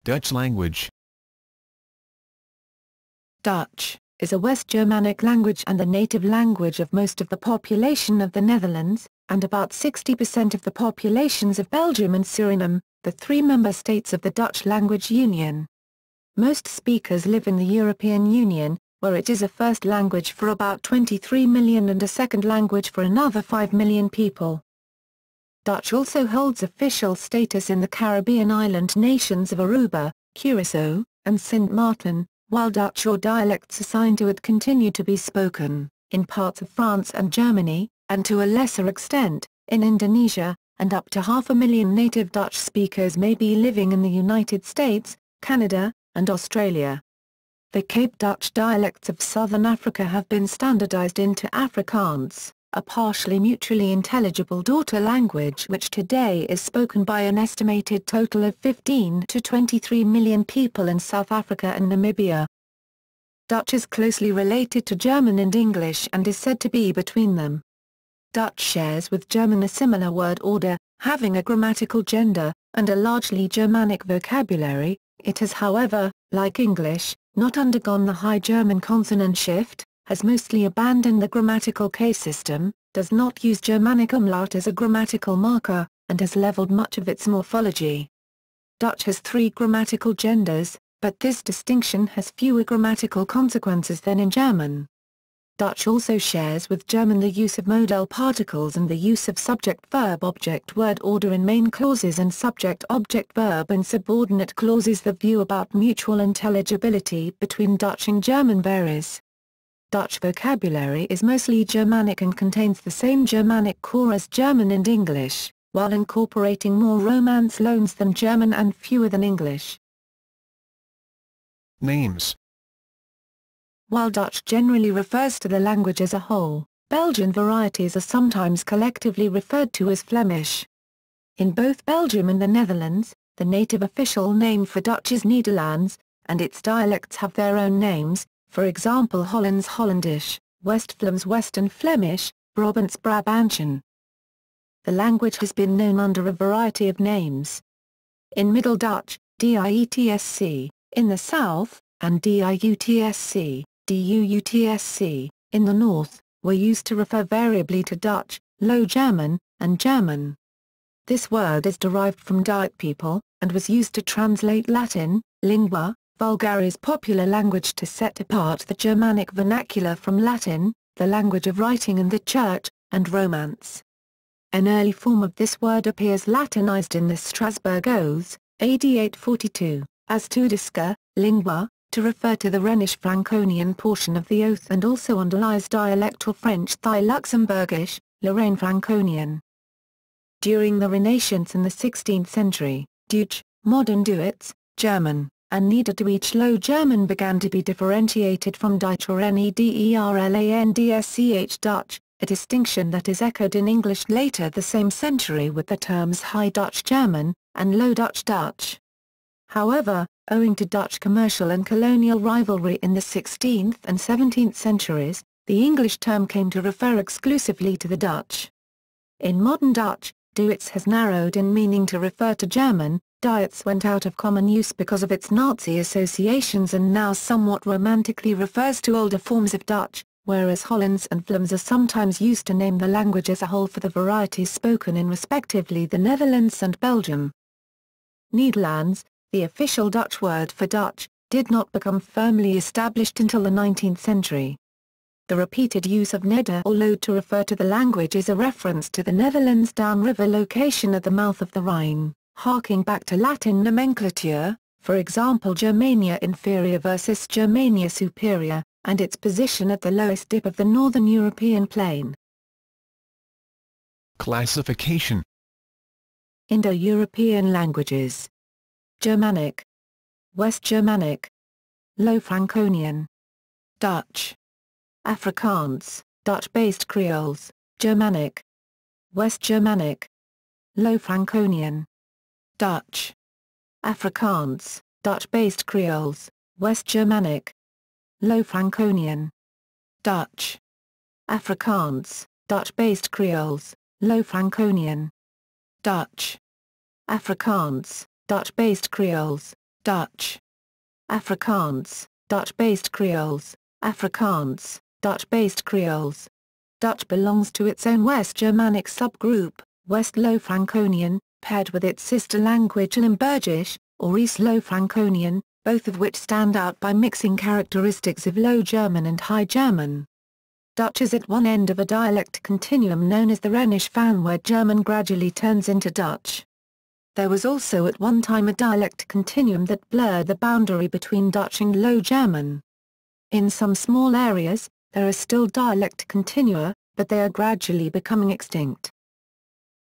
Dutch language. Dutch is a West Germanic language and the native language of most of the population of the Netherlands, and about 60% of the populations of Belgium and Suriname, the three member states of the Dutch Language Union. Most speakers live in the European Union, where it is a first language for about 23 million and a second language for another 5 million people. Dutch also holds official status in the Caribbean island nations of Aruba, Curaçao, and Sint Maarten, while Dutch or dialects assigned to it continue to be spoken in parts of France and Germany, and to a lesser extent, in Indonesia, and up to 500,000 native Dutch speakers may be living in the United States, Canada, and Australia. The Cape Dutch dialects of southern Africa have been standardized into Afrikaans, a partially mutually intelligible daughter language which today is spoken by an estimated total of 15 to 23 million people in South Africa and Namibia. Dutch is closely related to German and English and is said to be between them. Dutch shares with German a similar word order, having a grammatical gender, and a largely Germanic vocabulary. It has, however, like English, not undergone the High German consonant shift, has mostly abandoned the grammatical case system, does not use Germanic umlaut as a grammatical marker, and has leveled much of its morphology. Dutch has three grammatical genders, but this distinction has fewer grammatical consequences than in German. Dutch also shares with German the use of modal particles and the use of subject-verb-object-word order in main clauses and subject-object-verb in subordinate clauses. The view about mutual intelligibility between Dutch and German varies. Dutch vocabulary is mostly Germanic and contains the same Germanic core as German and English, while incorporating more Romance loans than German and fewer than English. Names. While Dutch generally refers to the language as a whole, Belgian varieties are sometimes collectively referred to as Flemish. In both Belgium and the Netherlands, the native official name for Dutch is Nederlands, and its dialects have their own names, for example Hollands Hollandish, West-Vlaams Western Flemish, Brabants Brabantian. The language has been known under a variety of names. In Middle Dutch, Dietsc, in the south, and Diutsc, Duutsc, in the north, were used to refer variably to Dutch, Low German, and German. This word is derived from Diet people, and was used to translate Latin, lingua vulgaris popular language to set apart the Germanic vernacular from Latin, the language of writing in the Church, and Romance. An early form of this word appears Latinized in the Strasbourg Oaths, AD 842, as Tudiska, lingua, to refer to the Rhenish-Franconian portion of the oath, and also underlies dialectal French Thai Luxembourgish, Lorraine-Franconian. During the Renaissance in the 16th century, Deutsch, modern Duits, German, and Niederdeutsch Low German began to be differentiated from Deutsch or Nederlandsch Dutch, a distinction that is echoed in English later the same century with the terms High Dutch German, and Low Dutch Dutch. However, owing to Dutch commercial and colonial rivalry in the 16th and 17th centuries, the English term came to refer exclusively to the Dutch. In modern Dutch, Duits has narrowed in meaning to refer to German. Diets went out of common use because of its Nazi associations and now somewhat romantically refers to older forms of Dutch, whereas Hollands and Vlaams are sometimes used to name the language as a whole for the varieties spoken in respectively the Netherlands and Belgium. Nederlands, the official Dutch word for Dutch, did not become firmly established until the 19th century. The repeated use of Neder or Low to refer to the language is a reference to the Netherlands' downriver location at the mouth of the Rhine, harking back to Latin nomenclature, for example Germania Inferior versus Germania Superior, and its position at the lowest dip of the northern European plain. Classification. Indo-European languages. Germanic, West Germanic, Low Franconian, Dutch, Afrikaans, Dutch-based Creoles, Germanic, West Germanic, Low Franconian, Dutch, Afrikaans, Dutch-based Creoles, West Germanic, Low Franconian, Dutch, Afrikaans, Dutch-based Creoles, Low Franconian, Dutch, Afrikaans, Dutch-based Creoles, Dutch. Afrikaans, Dutch-based Creoles, Afrikaans, Dutch-based Creoles. Dutch belongs to its own West Germanic subgroup, West Low Franconian, paired with its sister language Limburgisch, or East Low Franconian, both of which stand out by mixing characteristics of Low German and High German. Dutch is at one end of a dialect continuum known as the Rhenish Van, where German gradually turns into Dutch. There was also at one time a dialect continuum that blurred the boundary between Dutch and Low German. In some small areas, there are still dialect continua, but they are gradually becoming extinct.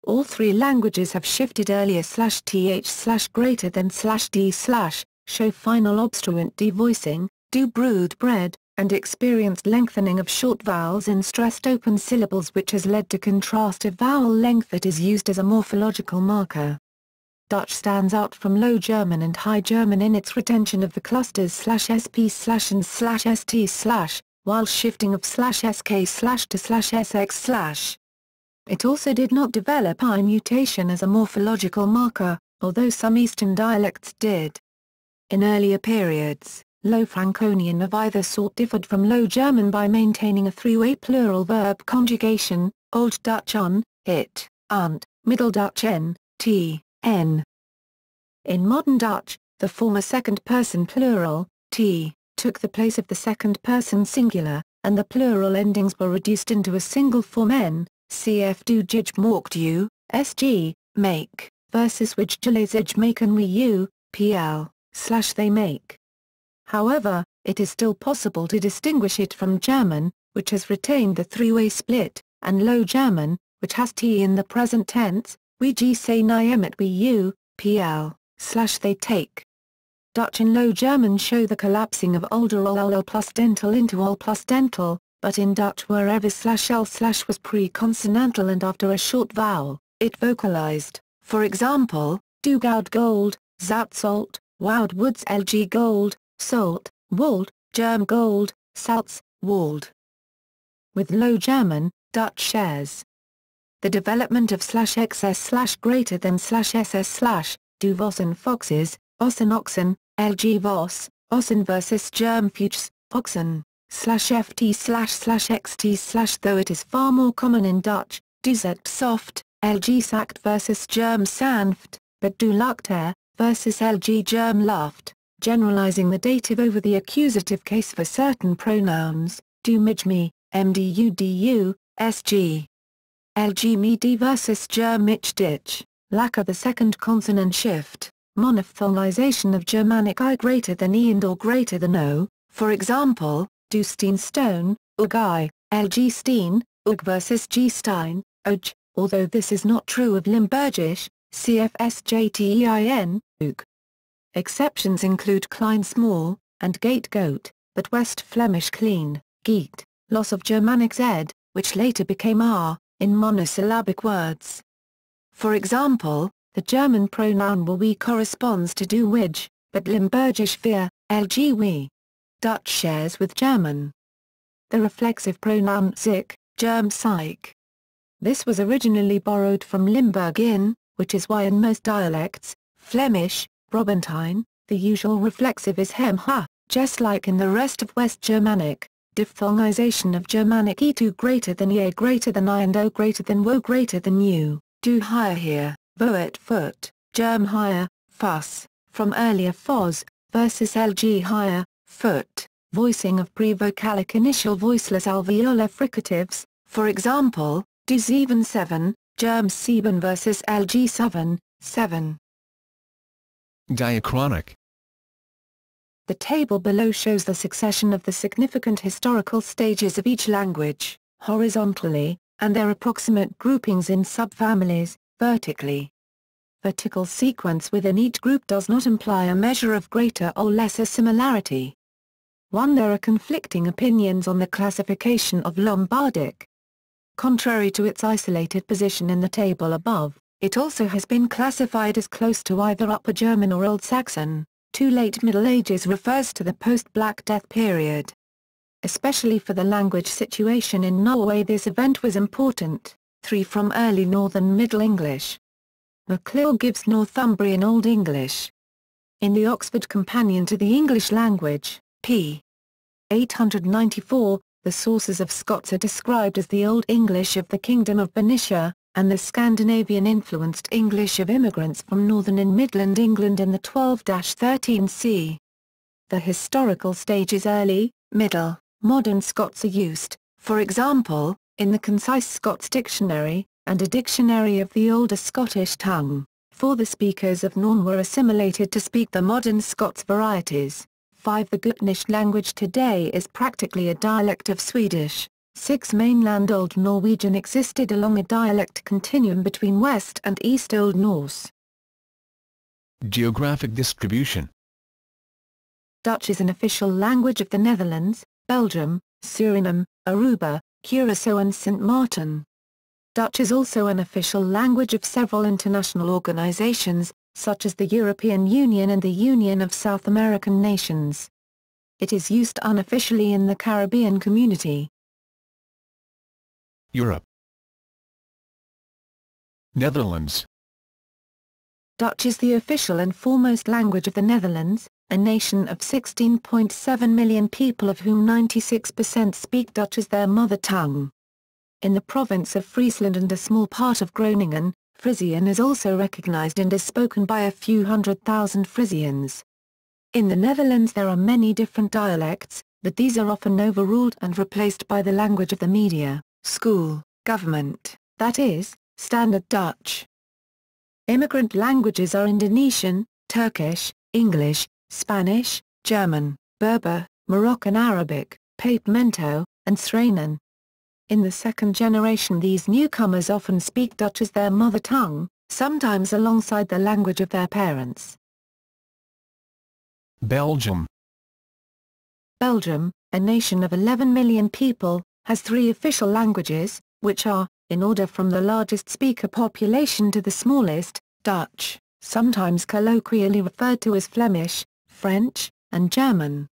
All three languages have shifted earlier /th greater than /d/ show final obstruent devoicing, do brood bread, and experienced lengthening of short vowels in stressed open syllables, which has led to contrastive vowel length that is used as a morphological marker. Dutch stands out from Low German and High German in its retention of the clusters /sp/ and /st/, while shifting of /sk/ to /sx/. It also did not develop I mutation as a morphological marker, although some Eastern dialects did. In earlier periods, Low Franconian of either sort differed from Low German by maintaining a three-way plural verb conjugation, Old Dutch on, it, und, Middle Dutch n, t, n. In modern Dutch, the former second-person plural, t, took the place of the second-person singular, and the plural endings were reduced into a single form n, cf. do jij maakt u, sg, make, versus which jullie maken we you, pl, / they make. However, it is still possible to distinguish it from German, which has retained the three-way split, and Low German, which has t in the present tense, we say niemet we you, pl, / they take. Dutch and Low German show the collapsing of older ll plus dental into ol plus dental, but in Dutch wherever /l/ was pre-consonantal and after a short vowel, it vocalized, for example, do goud gold, zout salt, woud woods lg gold, salt, wold, germ gold, salts, wald. With Low German, Dutch shares the development of /xs/ greater than /ss/ do vossen foxes, ossen oxen, lg vos, ossen versus germ fuchs, oxen, /ft//xt/ though it is far more common in Dutch, do zet soft, lg sact versus germ sanft, but do luchter, versus lg germ luft, generalizing the dative over the accusative case for certain pronouns, do mijme, mdu, sg. Lg me d versus germ mich dich, lack of the second consonant shift, monophthongization of Germanic I greater than e and or greater than o, for example, do steen stone, ug I, lg steen, ug versus g stein, oj, although this is not true of Limburgisch, cf. sjtein, ug. Exceptions include klein small, and gate goat, but West Flemish clean, geet, loss of Germanic z, which later became r, in monosyllabic words. For example, the German pronoun we corresponds to do which, but Limburgisch wir, lg we. Dutch shares with German the reflexive pronoun sich, germ psych. This was originally borrowed from Limburgian, which is why in most dialects, Flemish, Brabantine, the usual reflexive is hem ha, just like in the rest of West Germanic. Diphthongization of Germanic e2 greater than e greater than I and o greater than wo greater than u, do higher here, voet foot, germ higher, fuss, from earlier fos, versus lg higher, foot, voicing of pre-vocalic initial voiceless alveolar fricatives, for example, do 7, germ 7 versus lg 7. Diachronic. The table below shows the succession of the significant historical stages of each language, horizontally, and their approximate groupings in subfamilies, vertically. Vertical sequence within each group does not imply a measure of greater or lesser similarity. 1. There are conflicting opinions on the classification of Lombardic. Contrary to its isolated position in the table above, it also has been classified as close to either Upper German or Old Saxon. Late Middle Ages refers to the post-Black Death period. Especially for the language situation in Norway this event was important. 3. From early Northern Middle English. McClill gives Northumbrian Old English. In the Oxford Companion to the English Language, p. 894, the sources of Scots are described as the Old English of the Kingdom of Bernicia, and the Scandinavian-influenced English of immigrants from northern and midland England in the 12-13 c. The historical stage is early, middle, modern Scots are used, for example, in the Concise Scots Dictionary, and a dictionary of the older Scottish tongue, for the speakers of Norn were assimilated to speak the modern Scots varieties. 5. The Gutnish language today is practically a dialect of Swedish. 6. Mainland Old Norwegian existed along a dialect continuum between West and East Old Norse. Geographic distribution. Dutch is an official language of the Netherlands, Belgium, Suriname, Aruba, Curaçao and Sint Maarten. Dutch is also an official language of several international organizations, such as the European Union and the Union of South American Nations. It is used unofficially in the Caribbean community. Europe. Netherlands. Dutch is the official and foremost language of the Netherlands, a nation of 16.7 million people of whom 96% speak Dutch as their mother tongue. In the province of Friesland and a small part of Groningen, Frisian is also recognized and is spoken by a few 100,000 Frisians. In the Netherlands there are many different dialects, but these are often overruled and replaced by the language of the media, school, government, that is, Standard Dutch. Immigrant languages are Indonesian, Turkish, English, Spanish, German, Berber, Moroccan Arabic, Papiamento, and Sranan. In the second generation these newcomers often speak Dutch as their mother tongue, sometimes alongside the language of their parents. Belgium. Belgium, a nation of 11 million people, has 3 official languages, which are, in order from the largest speaker population to the smallest, Dutch, sometimes colloquially referred to as Flemish, French, and German.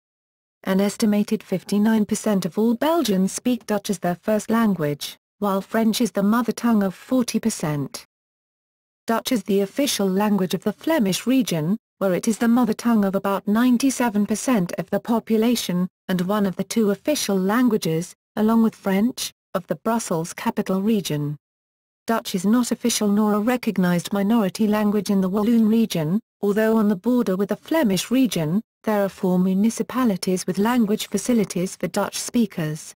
An estimated 59% of all Belgians speak Dutch as their first language, while French is the mother tongue of 40%. Dutch is the official language of the Flemish region, where it is the mother tongue of about 97% of the population, and one of the 2 official languages, along with French, of the Brussels capital region. Dutch is not official nor a recognized minority language in the Walloon region, although on the border with the Flemish region, there are 4 municipalities with language facilities for Dutch speakers.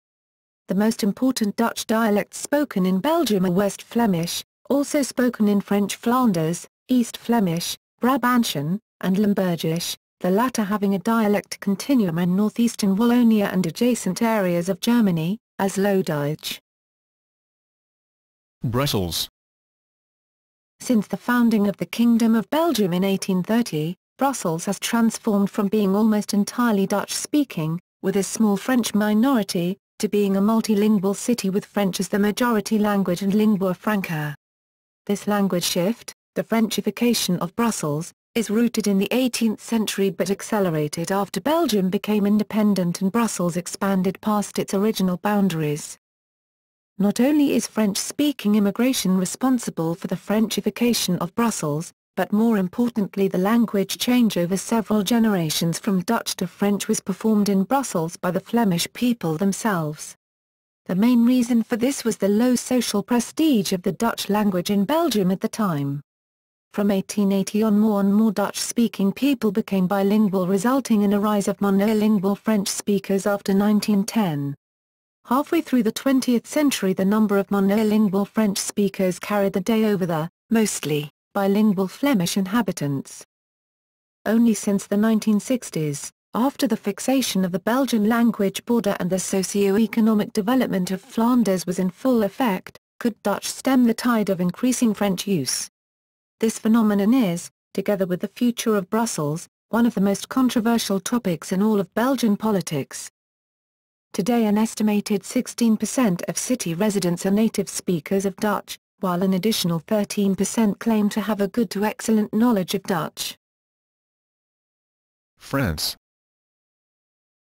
The most important Dutch dialects spoken in Belgium are West Flemish, also spoken in French Flanders, East Flemish, Brabantian, and Limburgish, the latter having a dialect continuum in northeastern Wallonia and adjacent areas of Germany, as Low Dutch. Brussels. Since the founding of the Kingdom of Belgium in 1830, Brussels has transformed from being almost entirely Dutch-speaking, with a small French minority, to being a multilingual city with French as the majority language and lingua franca. This language shift, the Frenchification of Brussels, is rooted in the 18th century but accelerated after Belgium became independent and Brussels expanded past its original boundaries. Not only is French-speaking immigration responsible for the Frenchification of Brussels, but more importantly the language change over several generations from Dutch to French was performed in Brussels by the Flemish people themselves. The main reason for this was the low social prestige of the Dutch language in Belgium at the time. From 1880 on more Dutch-speaking people became bilingual, resulting in a rise of monolingual French speakers after 1910. Halfway through the 20th century the number of monolingual French speakers carried the day over the, mostly, bilingual Flemish inhabitants. Only since the 1960s, after the fixation of the Belgian language border and the socio-economic development of Flanders was in full effect, could Dutch stem the tide of increasing French use. This phenomenon is, together with the future of Brussels, one of the most controversial topics in all of Belgian politics. Today an estimated 16% of city residents are native speakers of Dutch, while an additional 13% claim to have a good to excellent knowledge of Dutch. France.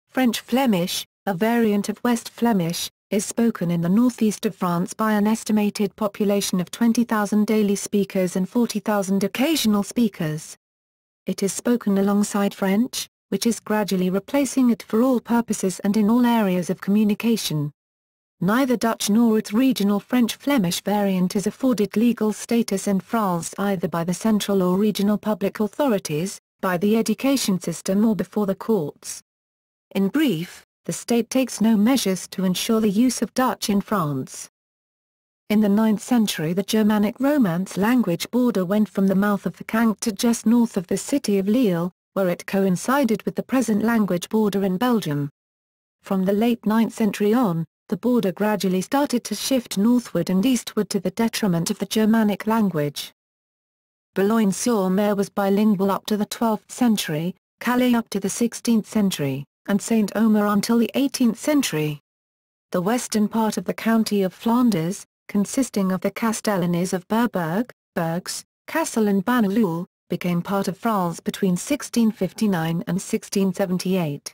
French Flemish, a variant of West Flemish, is spoken in the northeast of France by an estimated population of 20,000 daily speakers and 40,000 occasional speakers. It is spoken alongside French, which is gradually replacing it for all purposes and in all areas of communication. Neither Dutch nor its regional French-Flemish variant is afforded legal status in France either by the central or regional public authorities, by the education system or before the courts. In brief, the state takes no measures to ensure the use of Dutch in France. In the 9th century the Germanic Romance language border went from the mouth of the Canque to just north of the city of Lille, where it coincided with the present language border in Belgium. From the late 9th century on, the border gradually started to shift northward and eastward to the detriment of the Germanic language. Boulogne-sur-Mer was bilingual up to the 12th century, Calais up to the 16th century, and Saint-Omer until the 18th century. The western part of the county of Flanders, consisting of the castellanies of Berberg, Bergs, Kassel and Bannalul, became part of France between 1659 and 1678.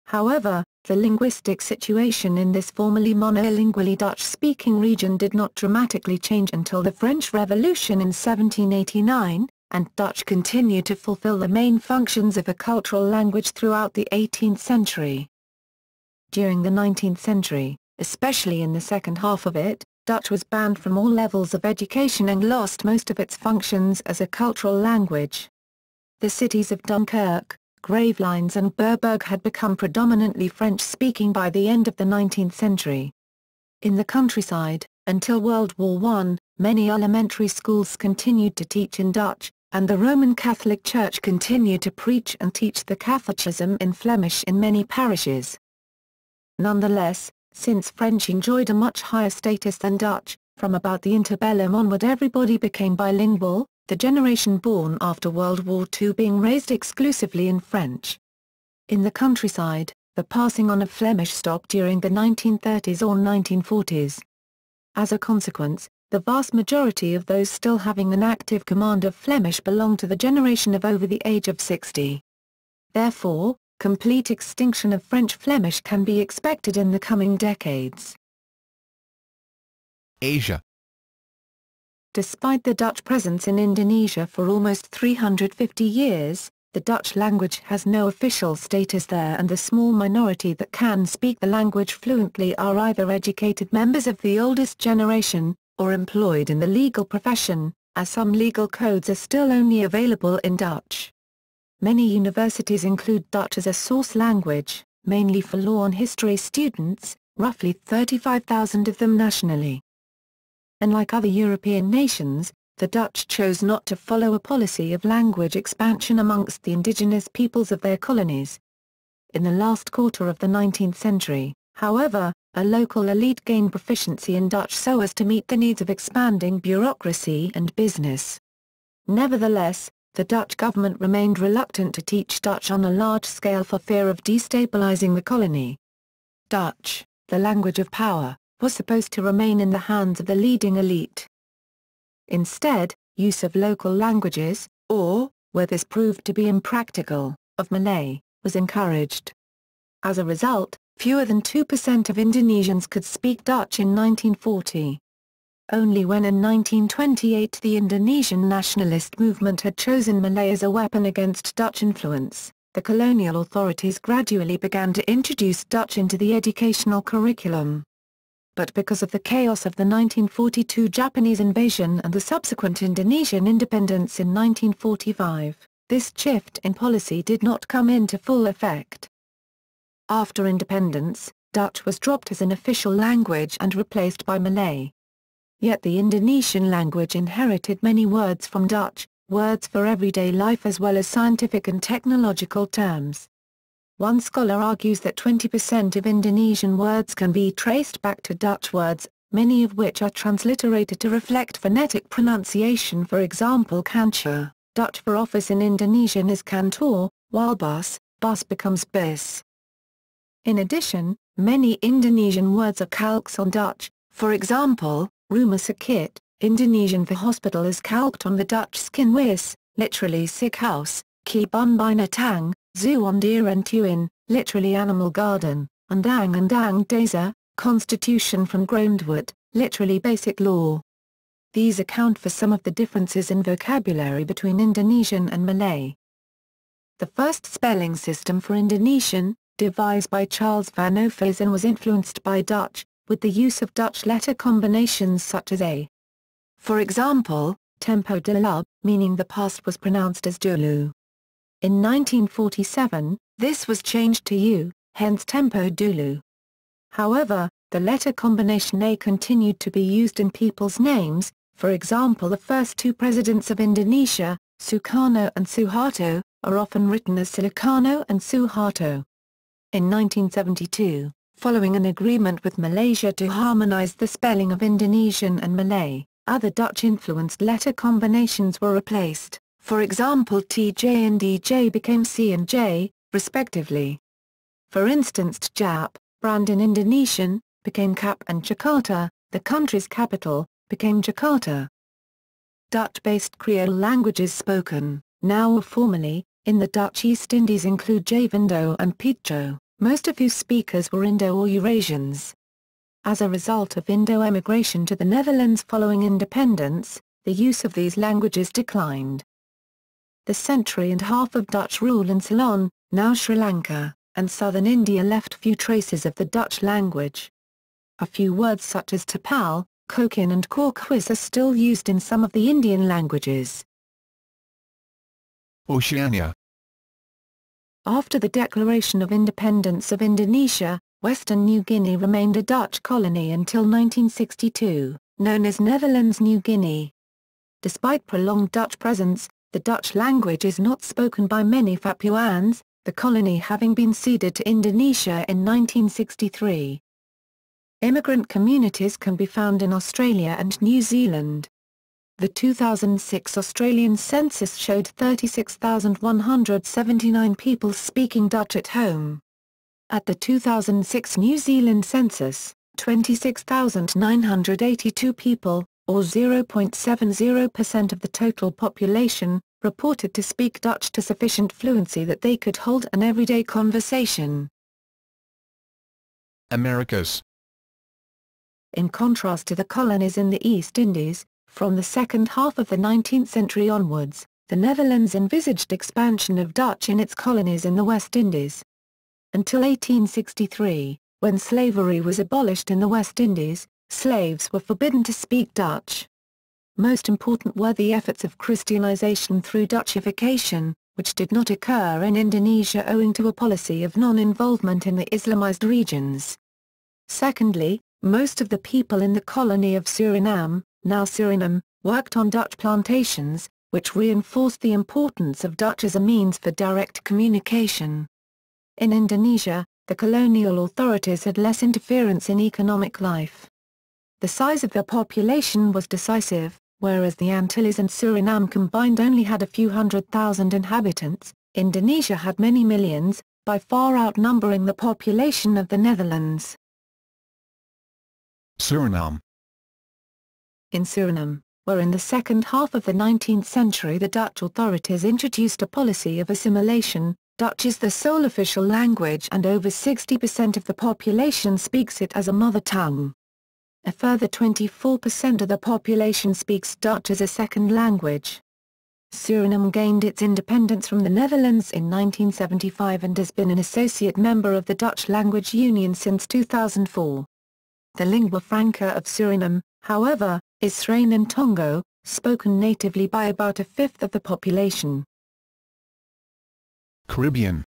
However, the linguistic situation in this formerly monolingually Dutch-speaking region did not dramatically change until the French Revolution in 1789, and Dutch continued to fulfill the main functions of a cultural language throughout the 18th century. During the 19th century, especially in the second half of it, Dutch was banned from all levels of education and lost most of its functions as a cultural language. The cities of Dunkirk, Gravelines and Berberg had become predominantly French-speaking by the end of the 19th century. In the countryside, until World War I, many elementary schools continued to teach in Dutch, and the Roman Catholic Church continued to preach and teach the Catholicism in Flemish in many parishes. Nonetheless, since French enjoyed a much higher status than Dutch, from about the interbellum onward everybody became bilingual, the generation born after World War II being raised exclusively in French. In the countryside, the passing on of Flemish stopped during the 1930s or 1940s. As a consequence, the vast majority of those still having an active command of Flemish belong to the generation of over the age of 60. Therefore, complete extinction of French Flemish can be expected in the coming decades. Asia. Despite the Dutch presence in Indonesia for almost 350 years, the Dutch language has no official status there, and the small minority that can speak the language fluently are either educated members of the oldest generation, or employed in the legal profession, as some legal codes are still only available in Dutch. Many universities include Dutch as a source language, mainly for law and history students, roughly 35,000 of them nationally. Unlike other European nations, the Dutch chose not to follow a policy of language expansion amongst the indigenous peoples of their colonies. In the last quarter of the 19th century, however, a local elite gained proficiency in Dutch so as to meet the needs of expanding bureaucracy and business. Nevertheless, the Dutch government remained reluctant to teach Dutch on a large scale for fear of destabilizing the colony. Dutch, the language of power, was supposed to remain in the hands of the leading elite. Instead, use of local languages, or, where this proved to be impractical, of Malay, was encouraged. As a result, fewer than 2% of Indonesians could speak Dutch in 1940. Only when in 1928 the Indonesian nationalist movement had chosen Malay as a weapon against Dutch influence, the colonial authorities gradually began to introduce Dutch into the educational curriculum. But because of the chaos of the 1942 Japanese invasion and the subsequent Indonesian independence in 1945, this shift in policy did not come into full effect. After independence, Dutch was dropped as an official language and replaced by Malay. Yet the Indonesian language inherited many words from Dutch, words for everyday life as well as scientific and technological terms. One scholar argues that 20% of Indonesian words can be traced back to Dutch words, many of which are transliterated to reflect phonetic pronunciation. For example, kantoor, Dutch for office in Indonesian is kantoor, while bus becomes bus. In addition, many Indonesian words are calques on Dutch, for example, rumah sakit, Indonesian for hospital is calqued on the Dutch skinwis, literally sick house, kebun binatang, zoo on deer and tuin, literally animal garden, undang-undang dasar, constitution from grondwet, literally basic law. These account for some of the differences in vocabulary between Indonesian and Malay. The first spelling system for Indonesian, devised by Charles van Oeversen, was influenced by Dutch, with the use of Dutch letter combinations such as a. For example, tempo dulu, meaning the past, was pronounced as dulu. In 1947, this was changed to u, hence tempo dulu. However, the letter combination A continued to be used in people's names. For example, the first two presidents of Indonesia, Sukarno and Suharto, are often written as Sukarno and Suharto. In 1972, following an agreement with Malaysia to harmonize the spelling of Indonesian and Malay, other Dutch-influenced letter combinations were replaced. For example, TJ and DJ became C and J, respectively. For instance, Jap, brand in Indonesian, became Cap, and Jakarta, the country's capital, became Jakarta. Dutch-based Creole languages spoken, now or formerly, in the Dutch East Indies include Javando and Picho, most of whose speakers were Indo or Eurasians. As a result of Indo-emigration to the Netherlands following independence, the use of these languages declined. The century-and-a-half of Dutch rule in Ceylon, now Sri Lanka, and southern India left few traces of the Dutch language. A few words such as tapal, kokin and korkwis are still used in some of the Indian languages. Oceania. After the declaration of independence of Indonesia, Western New Guinea remained a Dutch colony until 1962, known as Netherlands New Guinea. Despite prolonged Dutch presence, the Dutch language is not spoken by many Papuans, the colony having been ceded to Indonesia in 1963. Immigrant communities can be found in Australia and New Zealand. The 2006 Australian census showed 36,179 people speaking Dutch at home. At the 2006 New Zealand census, 26,982 people, or 0.70% of the total population, reported to speak Dutch to sufficient fluency that they could hold an everyday conversation. Americas. In contrast to the colonies in the East Indies, from the second half of the 19th century onwards, the Netherlands envisaged expansion of Dutch in its colonies in the West Indies. Until 1863, when slavery was abolished in the West Indies, slaves were forbidden to speak Dutch. Most important were the efforts of Christianization through Dutchification, which did not occur in Indonesia owing to a policy of non-involvement in the Islamized regions. Secondly, most of the people in the colony of Suriname, now Suriname, worked on Dutch plantations, which reinforced the importance of Dutch as a means for direct communication. In Indonesia, the colonial authorities had less interference in economic life. The size of the population was decisive, whereas the Antilles and Suriname combined only had a few 100,000 inhabitants. Indonesia had many millions, by far outnumbering the population of the Netherlands. Suriname. In Suriname, where in the second half of the 19th century the Dutch authorities introduced a policy of assimilation, Dutch is the sole official language and over 60% of the population speaks it as a mother tongue. A further 24% of the population speaks Dutch as a second language. Suriname gained its independence from the Netherlands in 1975 and has been an associate member of the Dutch Language Union since 2004. The lingua franca of Suriname, however, is Sranan and Tongo, spoken natively by about a fifth of the population. Caribbean.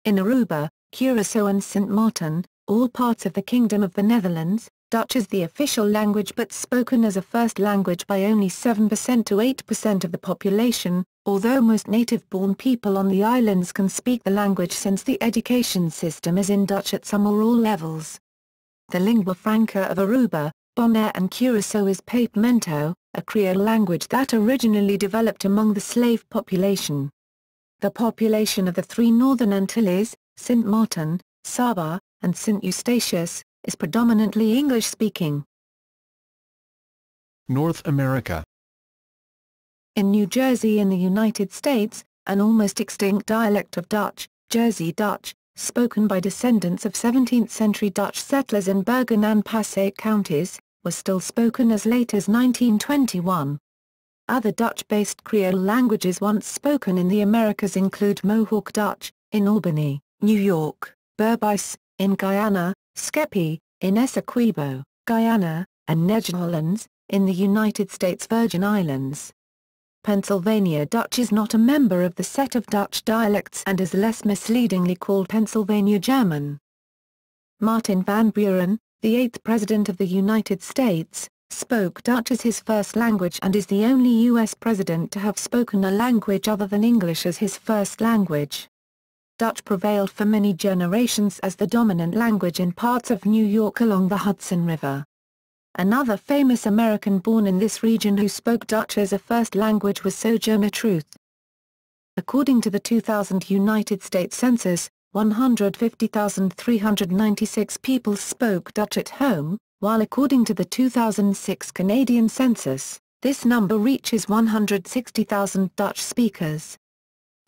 In Aruba, Curaçao and Sint Maarten, all parts of the Kingdom of the Netherlands, Dutch is the official language but spoken as a first language by only 7% to 8% of the population, although most native-born people on the islands can speak the language since the education system is in Dutch at some or all levels. The lingua franca of Aruba, Bonaire and Curaçao is Papiamento, a Creole language that originally developed among the slave population. The population of the three northern Antilles, Sint Maarten, Saba, and St. Eustatius, is predominantly English-speaking. North America. In New Jersey in the United States, an almost extinct dialect of Dutch, Jersey Dutch, spoken by descendants of 17th-century Dutch settlers in Bergen and Passaic counties, was still spoken as late as 1921. Other Dutch-based Creole languages once spoken in the Americas include Mohawk Dutch, in Albany, New York, Berbice, in Guyana, Skepi, in Essequibo, Guyana, and Nederhollands, in the United States Virgin Islands. Pennsylvania Dutch is not a member of the set of Dutch dialects and is less misleadingly called Pennsylvania German. Martin Van Buren, the 8th President of the United States, spoke Dutch as his first language and is the only U.S. president to have spoken a language other than English as his first language. Dutch prevailed for many generations as the dominant language in parts of New York along the Hudson River. Another famous American born in this region who spoke Dutch as a first language was Sojourner Truth. According to the 2000 United States Census, 150,396 people spoke Dutch at home, while according to the 2006 Canadian Census, this number reaches 160,000 Dutch speakers.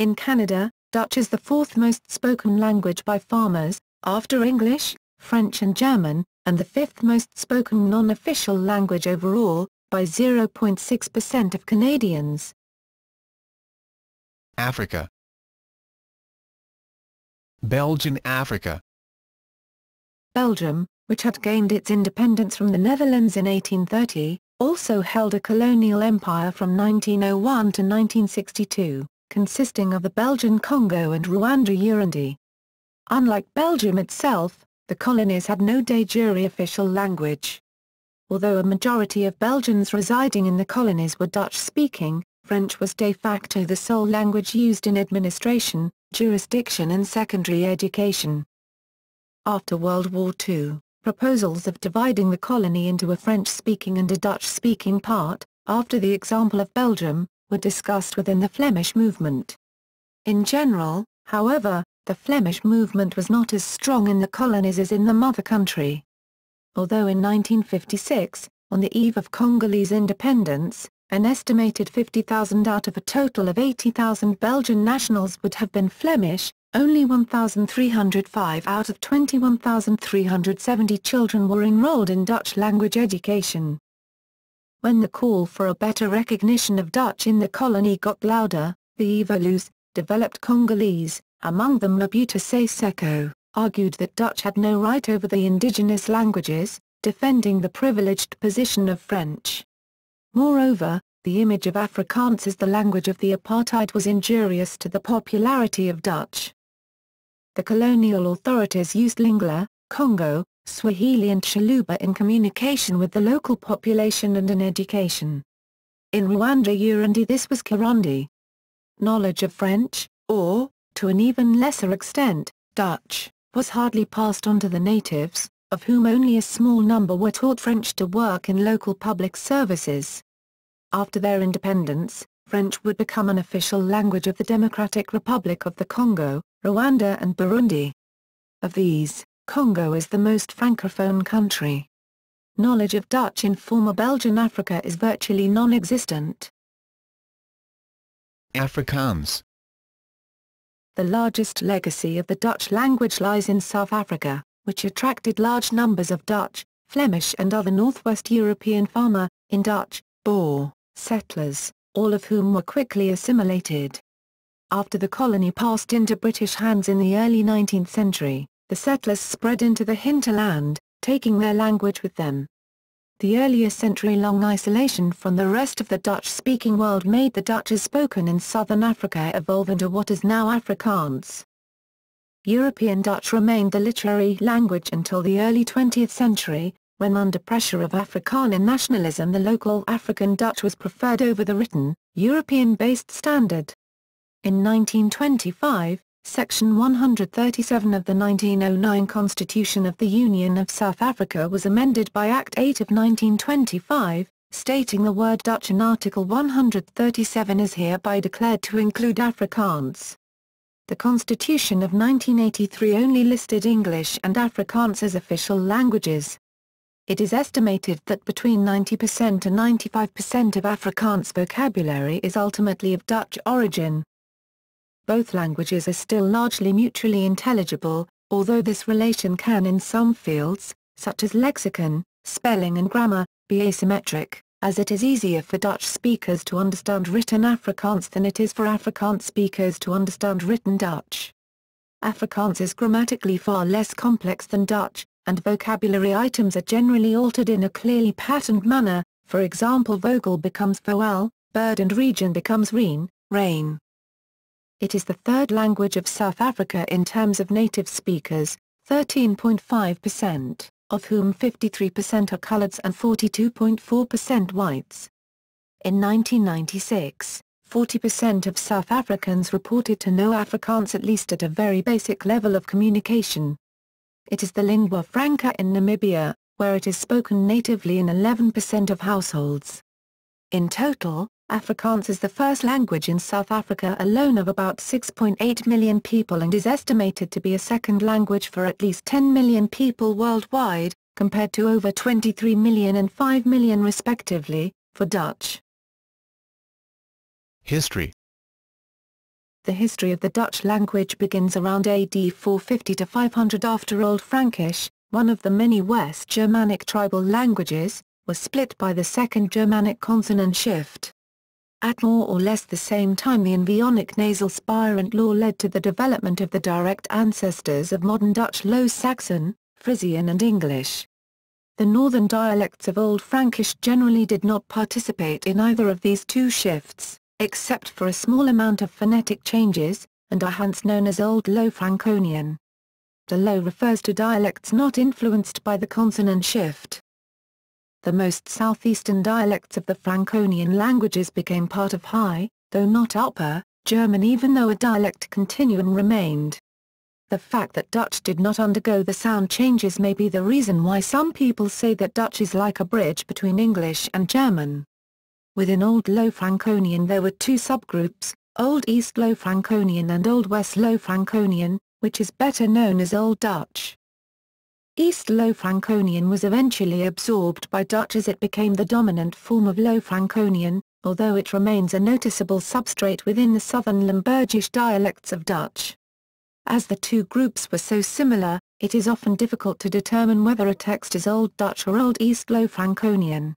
In Canada, Dutch is the fourth most spoken language by farmers, after English, French and German, and the fifth most spoken non-official language overall, by 0.6% of Canadians. Africa. Belgian Africa. Belgium, which had gained its independence from the Netherlands in 1830, also held a colonial empire from 1901 to 1962, consisting of the Belgian Congo and Rwanda-Urundi. Unlike Belgium itself, the colonies had no de jure official language. Although a majority of Belgians residing in the colonies were Dutch-speaking, French was de facto the sole language used in administration, jurisdiction and secondary education. After World War II, proposals of dividing the colony into a French-speaking and a Dutch-speaking part, after the example of Belgium, were discussed within the Flemish movement. In general, however, the Flemish movement was not as strong in the colonies as in the mother country. Although in 1956, on the eve of Congolese independence, an estimated 50,000 out of a total of 80,000 Belgian nationals would have been Flemish, only 1,305 out of 21,370 children were enrolled in Dutch language education. When the call for a better recognition of Dutch in the colony got louder, the Evolus, developed Congolese, among them Mobutu Sese Seko, argued that Dutch had no right over the indigenous languages, defending the privileged position of French. Moreover, the image of Afrikaans as the language of the apartheid was injurious to the popularity of Dutch. The colonial authorities used Lingala, Congo, Swahili and Chiluba in communication with the local population and in education. In Rwanda-Urundi this was Kirundi. Knowledge of French, or, to an even lesser extent, Dutch, was hardly passed on to the natives, of whom only a small number were taught French to work in local public services. After their independence, French would become an official language of the Democratic Republic of the Congo, Rwanda and Burundi. Of these, Congo is the most francophone country. Knowledge of Dutch in former Belgian Africa is virtually non-existent. Afrikaans. The largest legacy of the Dutch language lies in South Africa, which attracted large numbers of Dutch, Flemish and other Northwest European farmer, in Dutch, Boer, settlers, all of whom were quickly assimilated. After the colony passed into British hands in the early 19th century, the settlers spread into the hinterland, taking their language with them. The earlier century-long isolation from the rest of the Dutch-speaking world made the Dutch as spoken in southern Africa evolve into what is now Afrikaans. European Dutch remained the literary language until the early 20th century, when under pressure of Afrikaner nationalism the local African Dutch was preferred over the written, European-based standard. In 1925, Section 137 of the 1909 Constitution of the Union of South Africa was amended by Act 8 of 1925, stating the word Dutch in Article 137 is hereby declared to include Afrikaans. The Constitution of 1983 only listed English and Afrikaans as official languages. It is estimated that between 90% to 95% of Afrikaans vocabulary is ultimately of Dutch origin. Both languages are still largely mutually intelligible, although this relation can in some fields, such as lexicon, spelling and grammar, be asymmetric, as it is easier for Dutch speakers to understand written Afrikaans than it is for Afrikaans speakers to understand written Dutch. Afrikaans is grammatically far less complex than Dutch, and vocabulary items are generally altered in a clearly patterned manner. For example, vogel becomes voel, bird, and region becomes reen, rain. It is the third language of South Africa in terms of native speakers, 13.5%, of whom 53% are coloureds and 42.4% whites. In 1996, 40% of South Africans reported to know Afrikaans at least at a very basic level of communication. It is the lingua franca in Namibia, where it is spoken natively in 11% of households. In total, Afrikaans is the first language in South Africa alone of about 6.8 million people and is estimated to be a second language for at least 10 million people worldwide, compared to over 23 million and 5 million respectively, for Dutch. History. The history of the Dutch language begins around AD 450 to 500 after Old Frankish, one of the many West Germanic tribal languages, was split by the Second Germanic consonant shift. At more or less the same time, the Invionic nasal spirant law led to the development of the direct ancestors of modern Dutch Low Saxon, Frisian and English. The northern dialects of Old Frankish generally did not participate in either of these two shifts, except for a small amount of phonetic changes, and are hence known as Old Low Franconian. The Low refers to dialects not influenced by the consonant shift. The most southeastern dialects of the Franconian languages became part of High, though not Upper, German, even though a dialect continuum remained. The fact that Dutch did not undergo the sound changes may be the reason why some people say that Dutch is like a bridge between English and German. Within Old Low Franconian there were two subgroups, Old East Low Franconian and Old West Low Franconian, which is better known as Old Dutch. East Low Franconian was eventually absorbed by Dutch as it became the dominant form of Low Franconian, although it remains a noticeable substrate within the southern Limburgish dialects of Dutch. As the two groups were so similar, it is often difficult to determine whether a text is Old Dutch or Old East Low Franconian.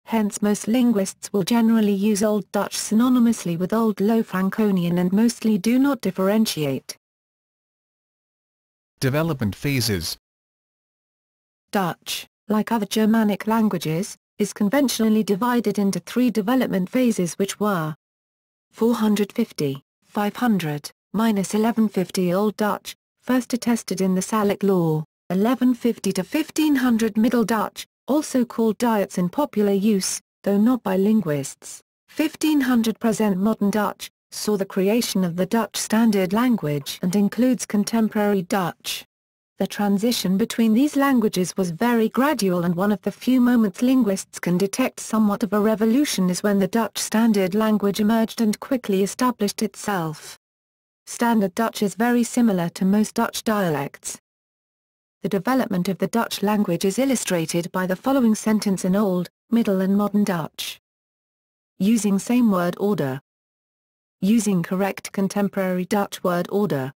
Hence most linguists will generally use Old Dutch synonymously with Old Low Franconian and mostly do not differentiate. Development phases. Dutch, like other Germanic languages, is conventionally divided into three development phases, which were 450, 500, -1150 Old Dutch, first attested in the Salic law, 1150 to 1500 Middle Dutch, also called Diets in popular use, though not by linguists, 1500 present Modern Dutch, saw the creation of the Dutch Standard Language and includes Contemporary Dutch. The transition between these languages was very gradual, and one of the few moments linguists can detect somewhat of a revolution is when the Dutch Standard Language emerged and quickly established itself. Standard Dutch is very similar to most Dutch dialects. The development of the Dutch language is illustrated by the following sentence in Old, Middle and Modern Dutch. Using same word order. Using correct contemporary Dutch word order.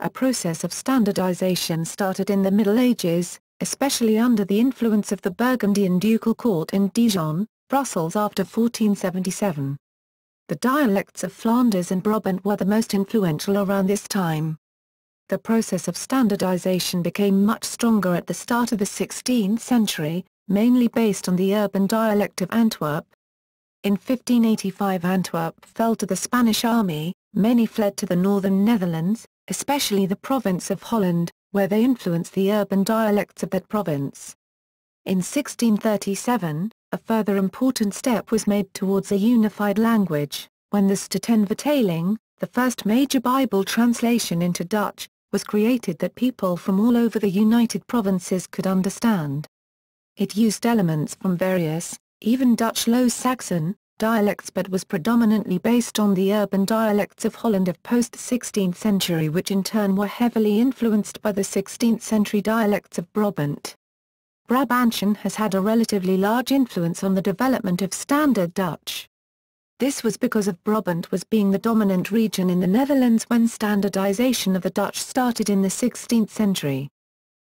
A process of standardization started in the Middle Ages, especially under the influence of the Burgundian ducal court in Dijon, Brussels after 1477. The dialects of Flanders and Brabant were the most influential around this time. The process of standardization became much stronger at the start of the 16th century, mainly based on the urban dialect of Antwerp. In 1585 Antwerp fell to the Spanish army, many fled to the northern Netherlands, especially the province of Holland, where they influenced the urban dialects of that province. In 1637, a further important step was made towards a unified language, when the Statenvertaling, the first major Bible translation into Dutch, was created that people from all over the United Provinces could understand. It used elements from various, even Dutch Low Saxon, dialects, but was predominantly based on the urban dialects of Holland of post-16th century, which in turn were heavily influenced by the 16th century dialects of Brabant. Brabantian has had a relatively large influence on the development of Standard Dutch. This was because of Brabant was being the dominant region in the Netherlands when standardization of the Dutch started in the 16th century.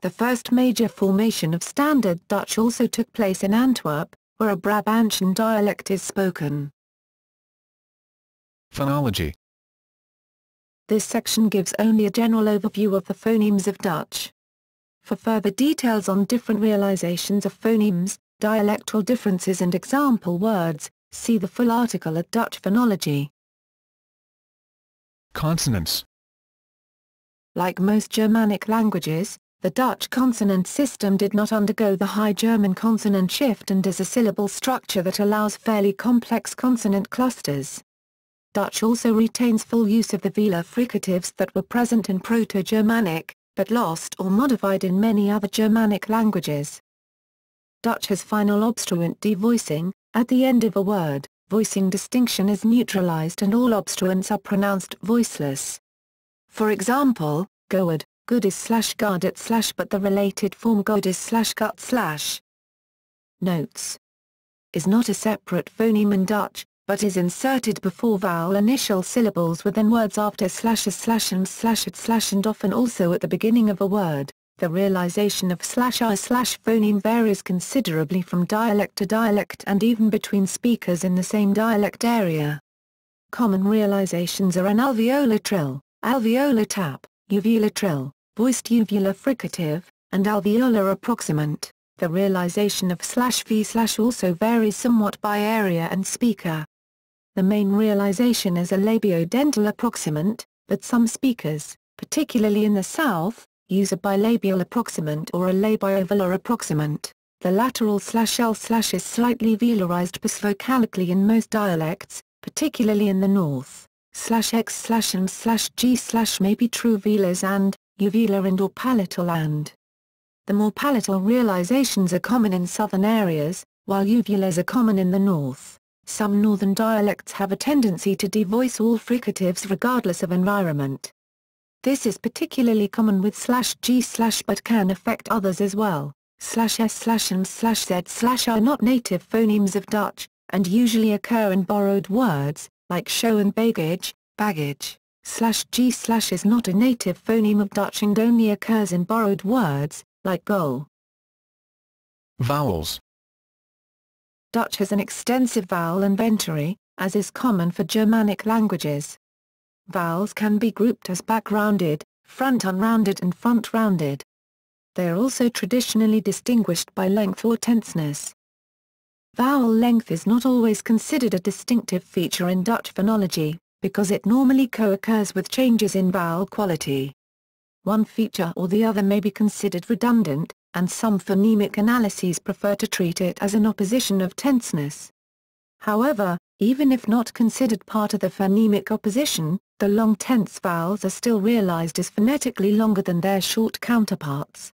The first major formation of Standard Dutch also took place in Antwerp, where a Brabantian dialect is spoken. Phonology. This section gives only a general overview of the phonemes of Dutch. For further details on different realizations of phonemes, dialectal differences and example words, see the full article at Dutch phonology. Consonants. Like most Germanic languages, the Dutch consonant system did not undergo the High German consonant shift and is a syllable structure that allows fairly complex consonant clusters. Dutch also retains full use of the velar fricatives that were present in Proto-Germanic, but lost or modified in many other Germanic languages. Dutch has final obstruent devoicing. At the end of a word, voicing distinction is neutralized and all obstruents are pronounced voiceless. For example, goed, good is /gudet/ but the related form god is /gut/. Notes. Is not a separate phoneme in Dutch, but is inserted before vowel initial syllables within words after slashes /and and often also at the beginning of a word. The realization of /I/ phoneme varies considerably from dialect to dialect and even between speakers in the same dialect area. Common realizations are an alveolar trill, alveolar tap, uvular trill, voiced uvular fricative, and alveolar approximant. The realization of /v/ also varies somewhat by area and speaker. The main realization is a labiodental approximant, but some speakers, particularly in the South, use a bilabial approximant or a labiovelar approximant. The lateral /l/ is slightly velarized postvocalically in most dialects, particularly in the North. /x/ and /g/ may be true velars and, uvular and or palatal and. The more palatal realizations are common in southern areas, while uvulars are common in the north. Some northern dialects have a tendency to devoice all fricatives regardless of environment. This is particularly common with /g/ but can affect others as well. /s/ and /z/ are not native phonemes of Dutch, and usually occur in borrowed words, like show and baggage. /g/ is not a native phoneme of Dutch and only occurs in borrowed words, like goal. Vowels. Dutch has an extensive vowel inventory, as is common for Germanic languages. Vowels can be grouped as back-rounded, front-unrounded and front-rounded. They are also traditionally distinguished by length or tenseness. Vowel length is not always considered a distinctive feature in Dutch phonology, because it normally co-occurs with changes in vowel quality. One feature or the other may be considered redundant, and some phonemic analyses prefer to treat it as an opposition of tenseness. However, even if not considered part of the phonemic opposition, the long tense vowels are still realized as phonetically longer than their short counterparts.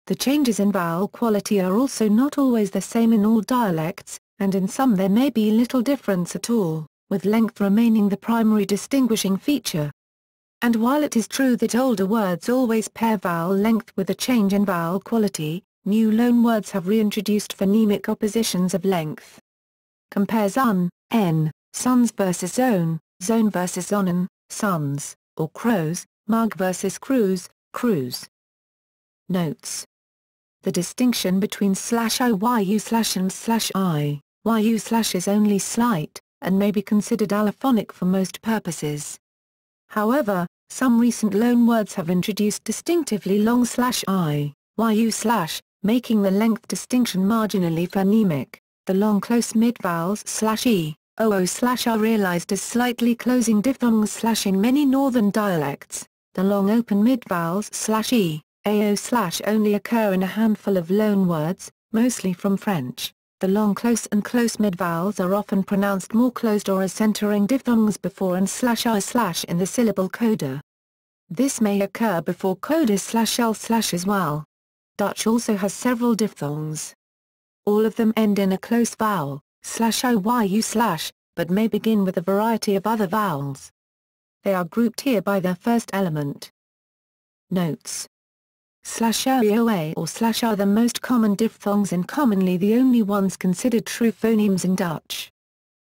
The changes in vowel quality are also not always the same in all dialects, and in some there may be little difference at all, with length remaining the primary distinguishing feature. And while it is true that older words always pair vowel length with a change in vowel quality, new loanwords have reintroduced phonemic oppositions of length. Compare zun, n, sons versus zone, zone versus zonen, sons, or crows, mug versus cruise, cruise. Notes. The distinction between /iyu/ and /i/, is only slight, and may be considered allophonic for most purposes. However, some recent loanwords have introduced distinctively long /iyu/, making the length distinction marginally phonemic. The long close mid-vowels /e, oo/ are realized as slightly closing diphthongs in many northern dialects. The long open mid-vowels /e, ao/ only occur in a handful of loanwords, mostly from French. The long close and close mid-vowels are often pronounced more closed or as centering diphthongs before and /i/ in the syllable coda. This may occur before coda /l/ as well. Dutch also has several diphthongs. All of them end in a close vowel, /iyu/, but may begin with a variety of other vowels. They are grouped here by their first element. Notes. /oa or / are the most common diphthongs and commonly the only ones considered true phonemes in Dutch.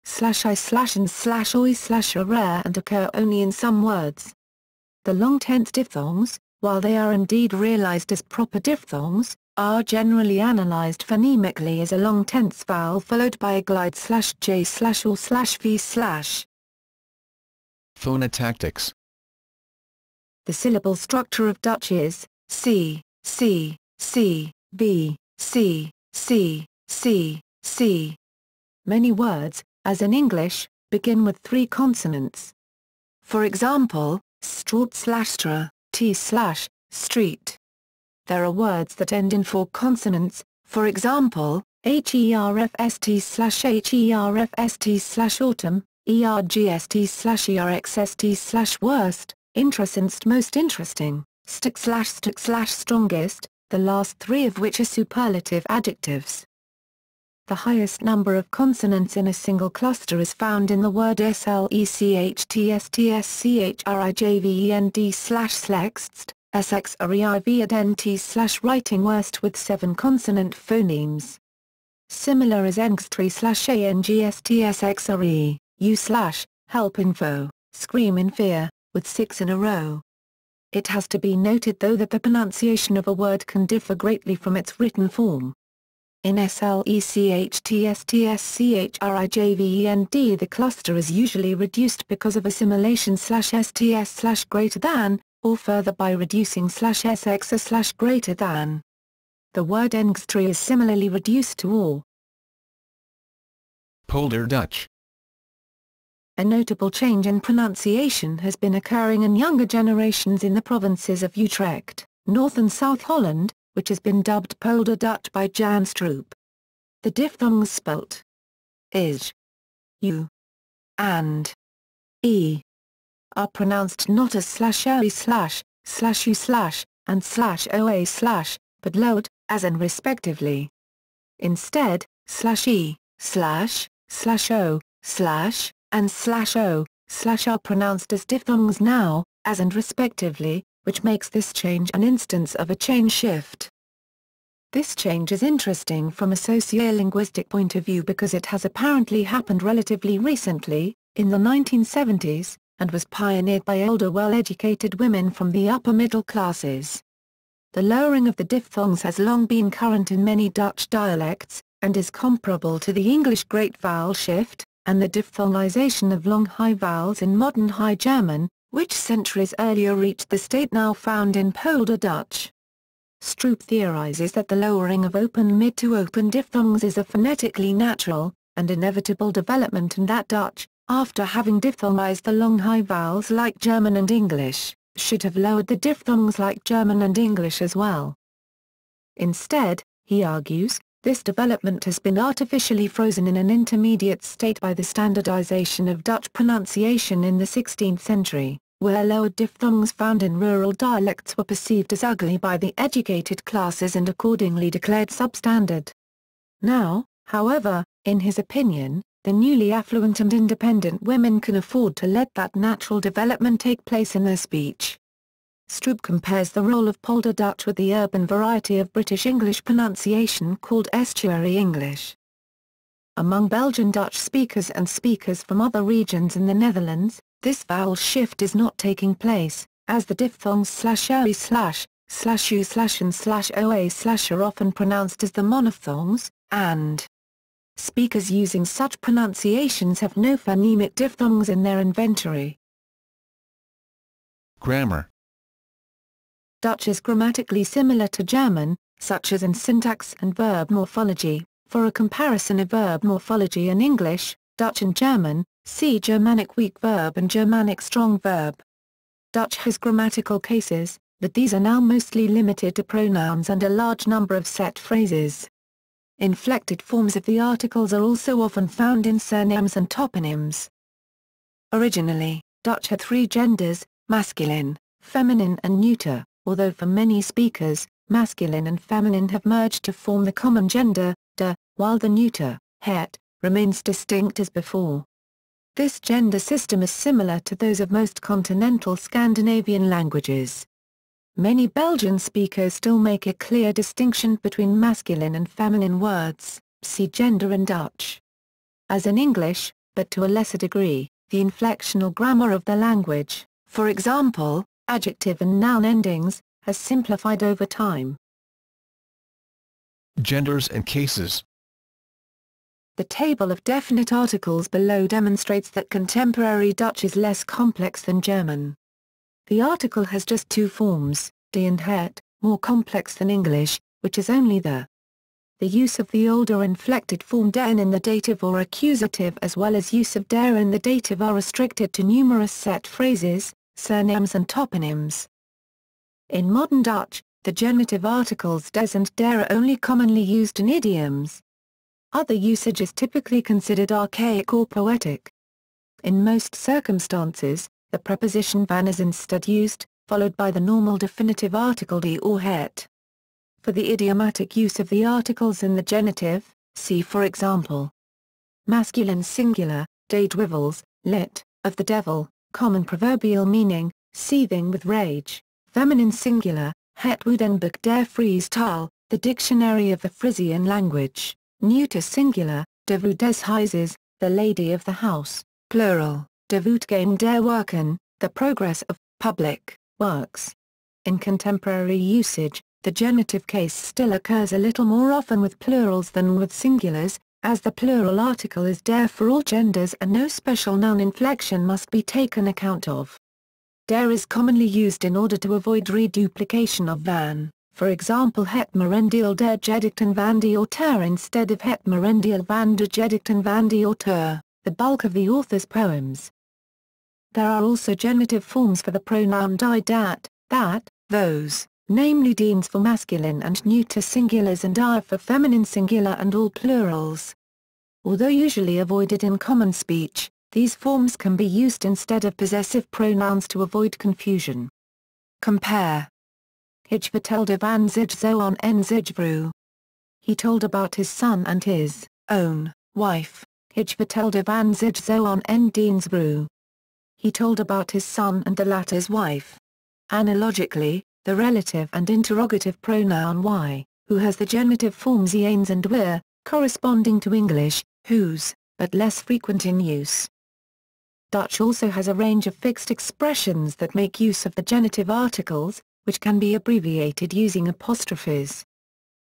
/i/ and /oi/ are rare and occur only in some words. The long tense diphthongs, while they are indeed realized as proper diphthongs, are generally analyzed phonemically as a long tense vowel followed by a glide /j/ or /v/. Phonotactics. The syllable structure of Dutch is c, c, c, b, c, c, c, c. Many words, as in English, begin with 3 consonants. For example, straat/stra, t/street. There are words that end in 4 consonants, for example, herfst/herfst/autumn, ergst/erxst/worst, interestingst most interesting, stick/strongest, the last 3 of which are superlative adjectives. The highest number of consonants in a single cluster is found in the word slechtschrijvend/slext, sxreivid/writing worst with 7 consonant phonemes. Similar is engstry/angstssxre, u/help info, scream in fear, with 6 in a row. It has to be noted though that the pronunciation of a word can differ greatly from its written form. In slechtschrijvend the cluster is usually reduced because of assimilation/sts/greater than, or further by reducing /sx/greater than. The word engstry is similarly reduced to or. Polder Dutch. A notable change in pronunciation has been occurring in younger generations in the provinces of Utrecht, North and South Holland, which has been dubbed Polder Dutch by Jan Stroop. The diphthongs spelt is, u, and e are pronounced not as /oe/, /u/ and /oa/, but lowered, as in respectively. Instead, /e/, /o/, and /o/ are pronounced as diphthongs now, as and respectively, which makes this change an instance of a chain shift. This change is interesting from a sociolinguistic point of view because it has apparently happened relatively recently, in the 1970s, and was pioneered by older well-educated women from the upper middle classes. The lowering of the diphthongs has long been current in many Dutch dialects, and is comparable to the English great vowel shift, and the diphthongization of long high vowels in modern High German, which centuries earlier reached the state now found in Polder Dutch. Stroop theorizes that the lowering of open mid to open diphthongs is a phonetically natural, and inevitable development and that Dutch, after having diphthongized the long high vowels like German and English, should have lowered the diphthongs like German and English as well. Instead, he argues, this development has been artificially frozen in an intermediate state by the standardization of Dutch pronunciation in the 16th century, where lowered diphthongs found in rural dialects were perceived as ugly by the educated classes and accordingly declared substandard. Now, however, in his opinion, the newly affluent and independent women can afford to let that natural development take place in their speech. Stroop compares the role of Polder Dutch with the urban variety of British English pronunciation called estuary English. Among Belgian Dutch speakers and speakers from other regions in the Netherlands, this vowel shift is not taking place, as the diphthongs /oe/, /u/ and /oa/ are often pronounced as the monophthongs, and speakers using such pronunciations have no phonemic diphthongs in their inventory. Grammar. Dutch is grammatically similar to German, such as in syntax and verb morphology. For a comparison of verb morphology in English, Dutch and German, see Germanic weak verb and Germanic strong verb. Dutch has grammatical cases, but these are now mostly limited to pronouns and a large number of set phrases. Inflected forms of the articles are also often found in surnames and toponyms. Originally, Dutch had 3 genders, masculine, feminine and neuter, although for many speakers, masculine and feminine have merged to form the common gender, de, while the neuter, het, remains distinct as before. This gender system is similar to those of most continental Scandinavian languages. Many Belgian speakers still make a clear distinction between masculine and feminine words, see gender in Dutch. As in English, but to a lesser degree, the inflectional grammar of the language, for example, adjective and noun endings, has simplified over time. Genders and cases. The table of definite articles below demonstrates that contemporary Dutch is less complex than German. The article has just two forms, die and het, more complex than English, which is only the. The use of the older inflected form den in the dative or accusative as well as use of der in the dative are restricted to numerous set phrases, surnames and toponyms. In modern Dutch, the genitive articles des and der are only commonly used in idioms. Other usage is typically considered archaic or poetic. In most circumstances, the preposition van is instead used, followed by the normal definitive article die or het. For the idiomatic use of the articles in the genitive, see for example. Masculine singular, de dwivels, lit, of the devil, common proverbial meaning, seething with rage. Feminine singular, het woedenboek der Friestaal, the dictionary of the Frisian language. Neuter singular, de vrouw des huizes, the lady of the house, plural, de voetgang der werken, the progress of public works. In contemporary usage, the genitive case still occurs a little more often with plurals than with singulars, as the plural article is der for all genders and no special noun inflection must be taken account of. Der is commonly used in order to avoid reduplication of van. For example, het merendeel der gedichten van die auteur instead of het merendeel van de gedichten van die auteur, the bulk of the author's poems. There are also genitive forms for the pronoun die dat, those, namely dienes for masculine and neuter singulars and die for feminine singular and all plurals. Although usually avoided in common speech, these forms can be used instead of possessive pronouns to avoid confusion. Compare. Hij vertelde van zich zoon en zich vrouw. He told about his son and his own wife. Hij vertelde van zich zoon en diens vrouw. He told about his son and the latter's wife. Analogically, the relative and interrogative pronoun y, who has the genitive forms eens and weer, corresponding to English, whose, but less frequent in use. Dutch also has a range of fixed expressions that make use of the genitive articles, which can be abbreviated using apostrophes.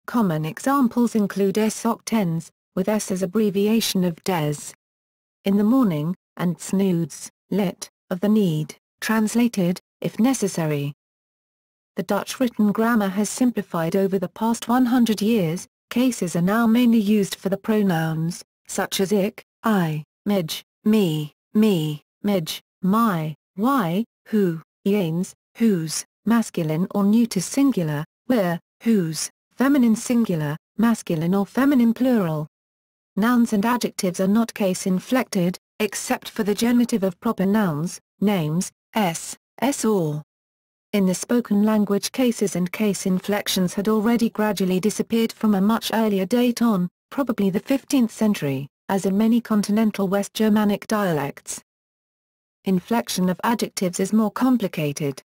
Common examples include s octens, with s as abbreviation of des. In the morning, and snoods, lit, of the need, translated, if necessary. The Dutch written grammar has simplified over the past 100 years. Cases are now mainly used for the pronouns, such as ik, I, mij, me, mij, my, why, who, eens, whose, masculine or neuter singular, where, whose, feminine singular, masculine or feminine plural. Nouns and adjectives are not case-inflected, except for the genitive of proper nouns, names, s or. In the spoken language, cases and case inflections had already gradually disappeared from a much earlier date on, probably the 15th century, as in many continental West Germanic dialects. Inflection of adjectives is more complicated.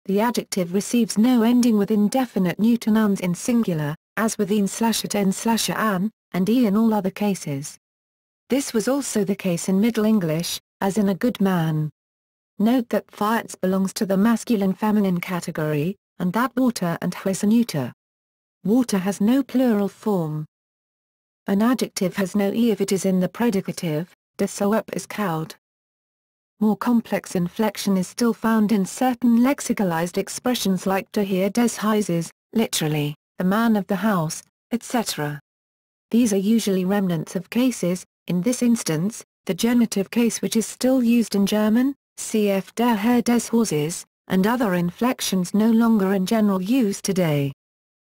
The adjective receives no ending with indefinite neuter nouns in singular, as with een/het/an, and e in all other cases. This was also the case in Middle English, as in a good man. Note that fiets belongs to the masculine-feminine category, and that water and huis are neuter. Water has no plural form. An adjective has no e if it is in the predicative, de soep is koud. More complex inflection is still found in certain lexicalized expressions like de heer des huizes, literally, the man of the house, etc. These are usually remnants of cases, in this instance, the genitive case which is still used in German, cf. der Herr des Hauses, and other inflections no longer in general use today.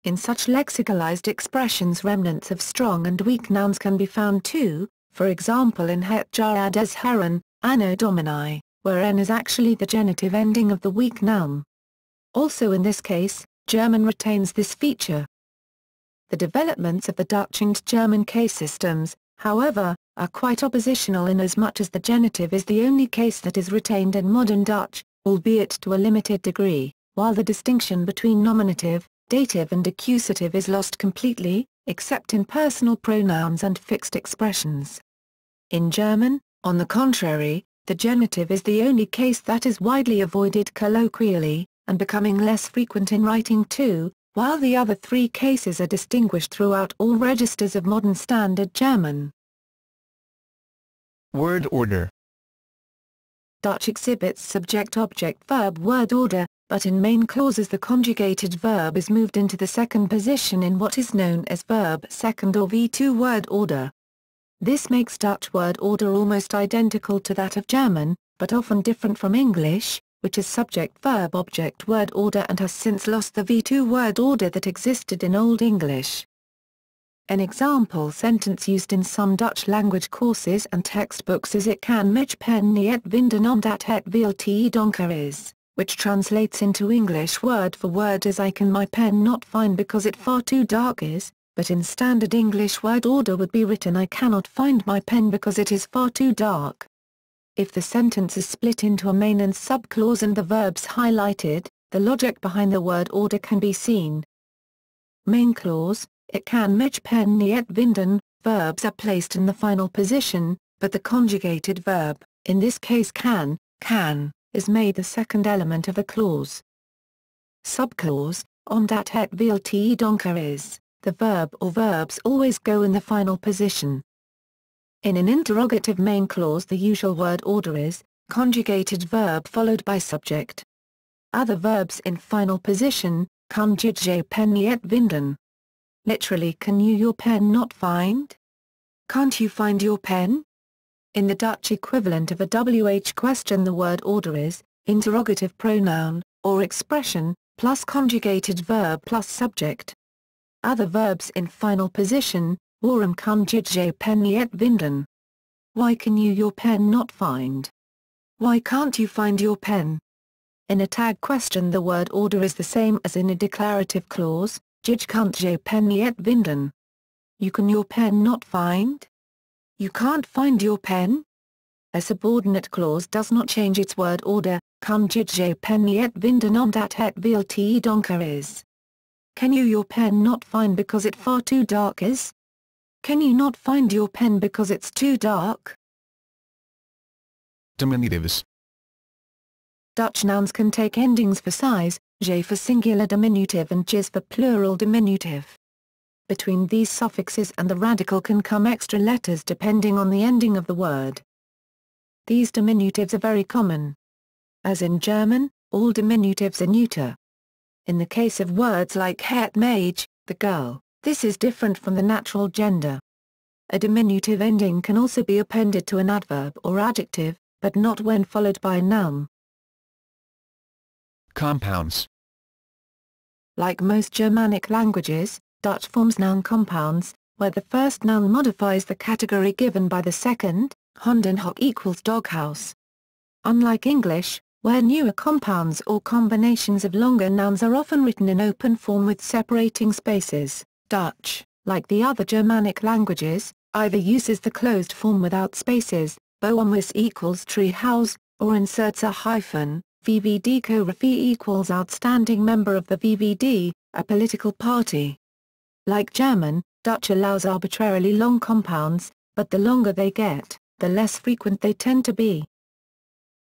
In such lexicalized expressions remnants of strong and weak nouns can be found too, for example in het jaar des Herren, anno domini, where n is actually the genitive ending of the weak noun. Also in this case, German retains this feature. The developments of the Dutch and German case systems, however, are quite oppositional inasmuch as the genitive is the only case that is retained in modern Dutch, albeit to a limited degree, while the distinction between nominative, dative and accusative is lost completely, except in personal pronouns and fixed expressions. In German, on the contrary, the genitive is the only case that is widely avoided colloquially, and becoming less frequent in writing too, while the other three cases are distinguished throughout all registers of modern Standard German. Word order. Dutch exhibits subject-object-verb word order, but in main clauses the conjugated verb is moved into the second position in what is known as verb second or V2 word order. This makes Dutch word order almost identical to that of German, but often different from English, which is subject-verb-object word order and has since lost the V2 word order that existed in Old English. An example sentence used in some Dutch language courses and textbooks is "Ik kan mijn pen niet vinden omdat het veel te donker is," which translates into English word for word as "I can my pen not find because it far too dark is," but in standard English word order would be written "I cannot find my pen because it is far too dark." If the sentence is split into a main and subclause and the verbs highlighted, the logic behind the word order can be seen. Main clause, "Ik kan mijn pen niet vinden," verbs are placed in the final position, but the conjugated verb, in this case can, is made the second element of the clause. Subclause, omdat het veel te donker is, the verb or verbs always go in the final position. In an interrogative main clause the usual word order is, conjugated verb followed by subject. Other verbs in final position, kan je pen niet vinden. Literally, can you your pen not find? Can't you find your pen? In the Dutch equivalent of a WH question the word order is, interrogative pronoun, or expression, plus conjugated verb plus subject. Other verbs in final position, waarom kan je pen niet vinden? Why can you your pen not find? Why can't you find your pen? In a tag question the word order is the same as in a declarative clause, je kunt je pen niet vinden. You can your pen not find? You can't find your pen? A subordinate clause does not change its word order, kan je pen niet vinden omdat het veel te donker is. Can you your pen not find because it far too dark is? Can you not find your pen because it's too dark? Diminutives. Dutch nouns can take endings for size, je for singular diminutive and jis for plural diminutive. Between these suffixes and the radical can come extra letters depending on the ending of the word. These diminutives are very common. As in German, all diminutives are neuter. In the case of words like het meisje, the girl, this is different from the natural gender. A diminutive ending can also be appended to an adverb or adjective, but not when followed by a noun. Compounds. Like most Germanic languages, Dutch forms noun compounds, where the first noun modifies the category given by the second, hondenhok equals doghouse. Unlike English, where newer compounds or combinations of longer nouns are often written in open form with separating spaces, Dutch, like the other Germanic languages, either uses the closed form without spaces, boomhuis equals treehouse, or inserts a hyphen, VVD co-refi equals outstanding member of the VVD, a political party. Like German, Dutch allows arbitrarily long compounds, but the longer they get, the less frequent they tend to be.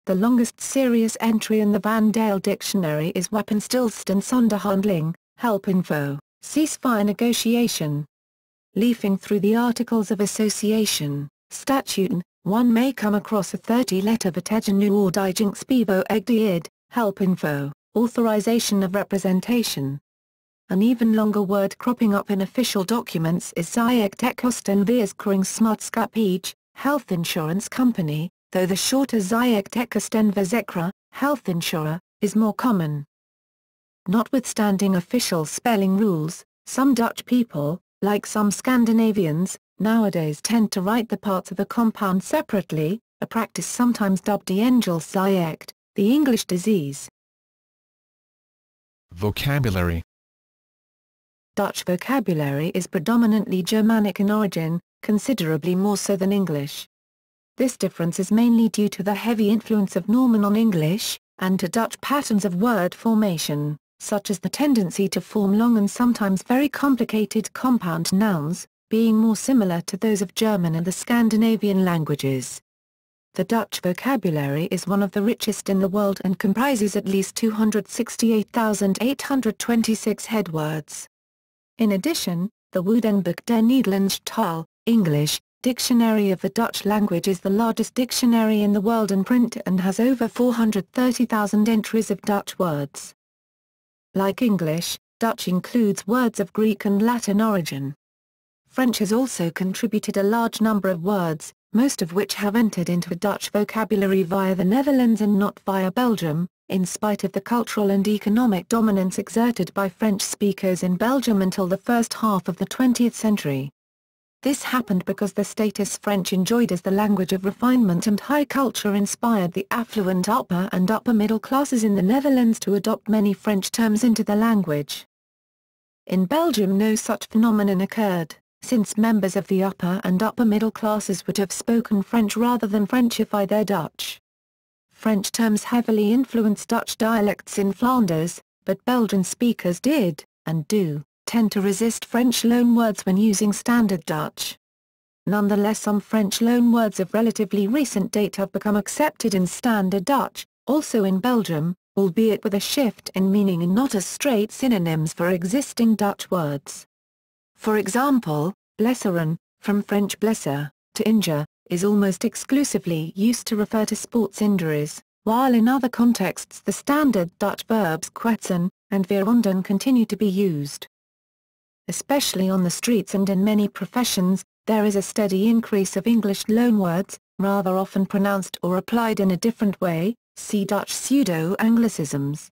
The longest serious entry in the Van Dale dictionary is Wapenstilstand Sonderhandling, help info, ceasefire negotiation. Leafing through the Articles of Association, Statuten, one may come across a 30-letter Vertegennuordigingsbevo Egdeid, help info, authorization of representation. An even longer word cropping up in official documents is Ziektekostenverzekeringsmaatschappij, health insurance company, though the shorter Ziektekostenverzekeraar, health insurer, is more common. Notwithstanding official spelling rules, some Dutch people, like some Scandinavians, nowadays tend to write the parts of a compound separately, a practice sometimes dubbed die Engelsziekte, the English disease. Vocabulary. Dutch vocabulary is predominantly Germanic in origin, considerably more so than English. This difference is mainly due to the heavy influence of Norman on English, and to Dutch patterns of word formation, such as the tendency to form long and sometimes very complicated compound nouns, being more similar to those of German and the Scandinavian languages. The Dutch vocabulary is one of the richest in the world and comprises at least 268,826 headwords. In addition, the Woordenboek der Nederlandsche Taal, English, Dictionary of the Dutch language is the largest dictionary in the world in print and has over 430,000 entries of Dutch words. Like English, Dutch includes words of Greek and Latin origin. French has also contributed a large number of words, most of which have entered into Dutch vocabulary via the Netherlands and not via Belgium, in spite of the cultural and economic dominance exerted by French speakers in Belgium until the first half of the 20th century. This happened because the status French enjoyed as the language of refinement and high culture inspired the affluent upper and upper middle classes in the Netherlands to adopt many French terms into the language. In Belgium no such phenomenon occurred, since members of the upper and upper middle classes would have spoken French rather than Frenchify their Dutch. French terms heavily influenced Dutch dialects in Flanders, but Belgian speakers did, and do, tend to resist French loanwords when using Standard Dutch. Nonetheless, some French loanwords of relatively recent date have become accepted in Standard Dutch, also in Belgium, albeit with a shift in meaning and not as straight synonyms for existing Dutch words. For example, blesseren, from French blesser, to injure, is almost exclusively used to refer to sports injuries, while in other contexts the Standard Dutch verbs kwetsen and verwonden continue to be used. Especially on the streets and in many professions, there is a steady increase of English loanwords, rather often pronounced or applied in a different way, see Dutch pseudo-Anglicisms.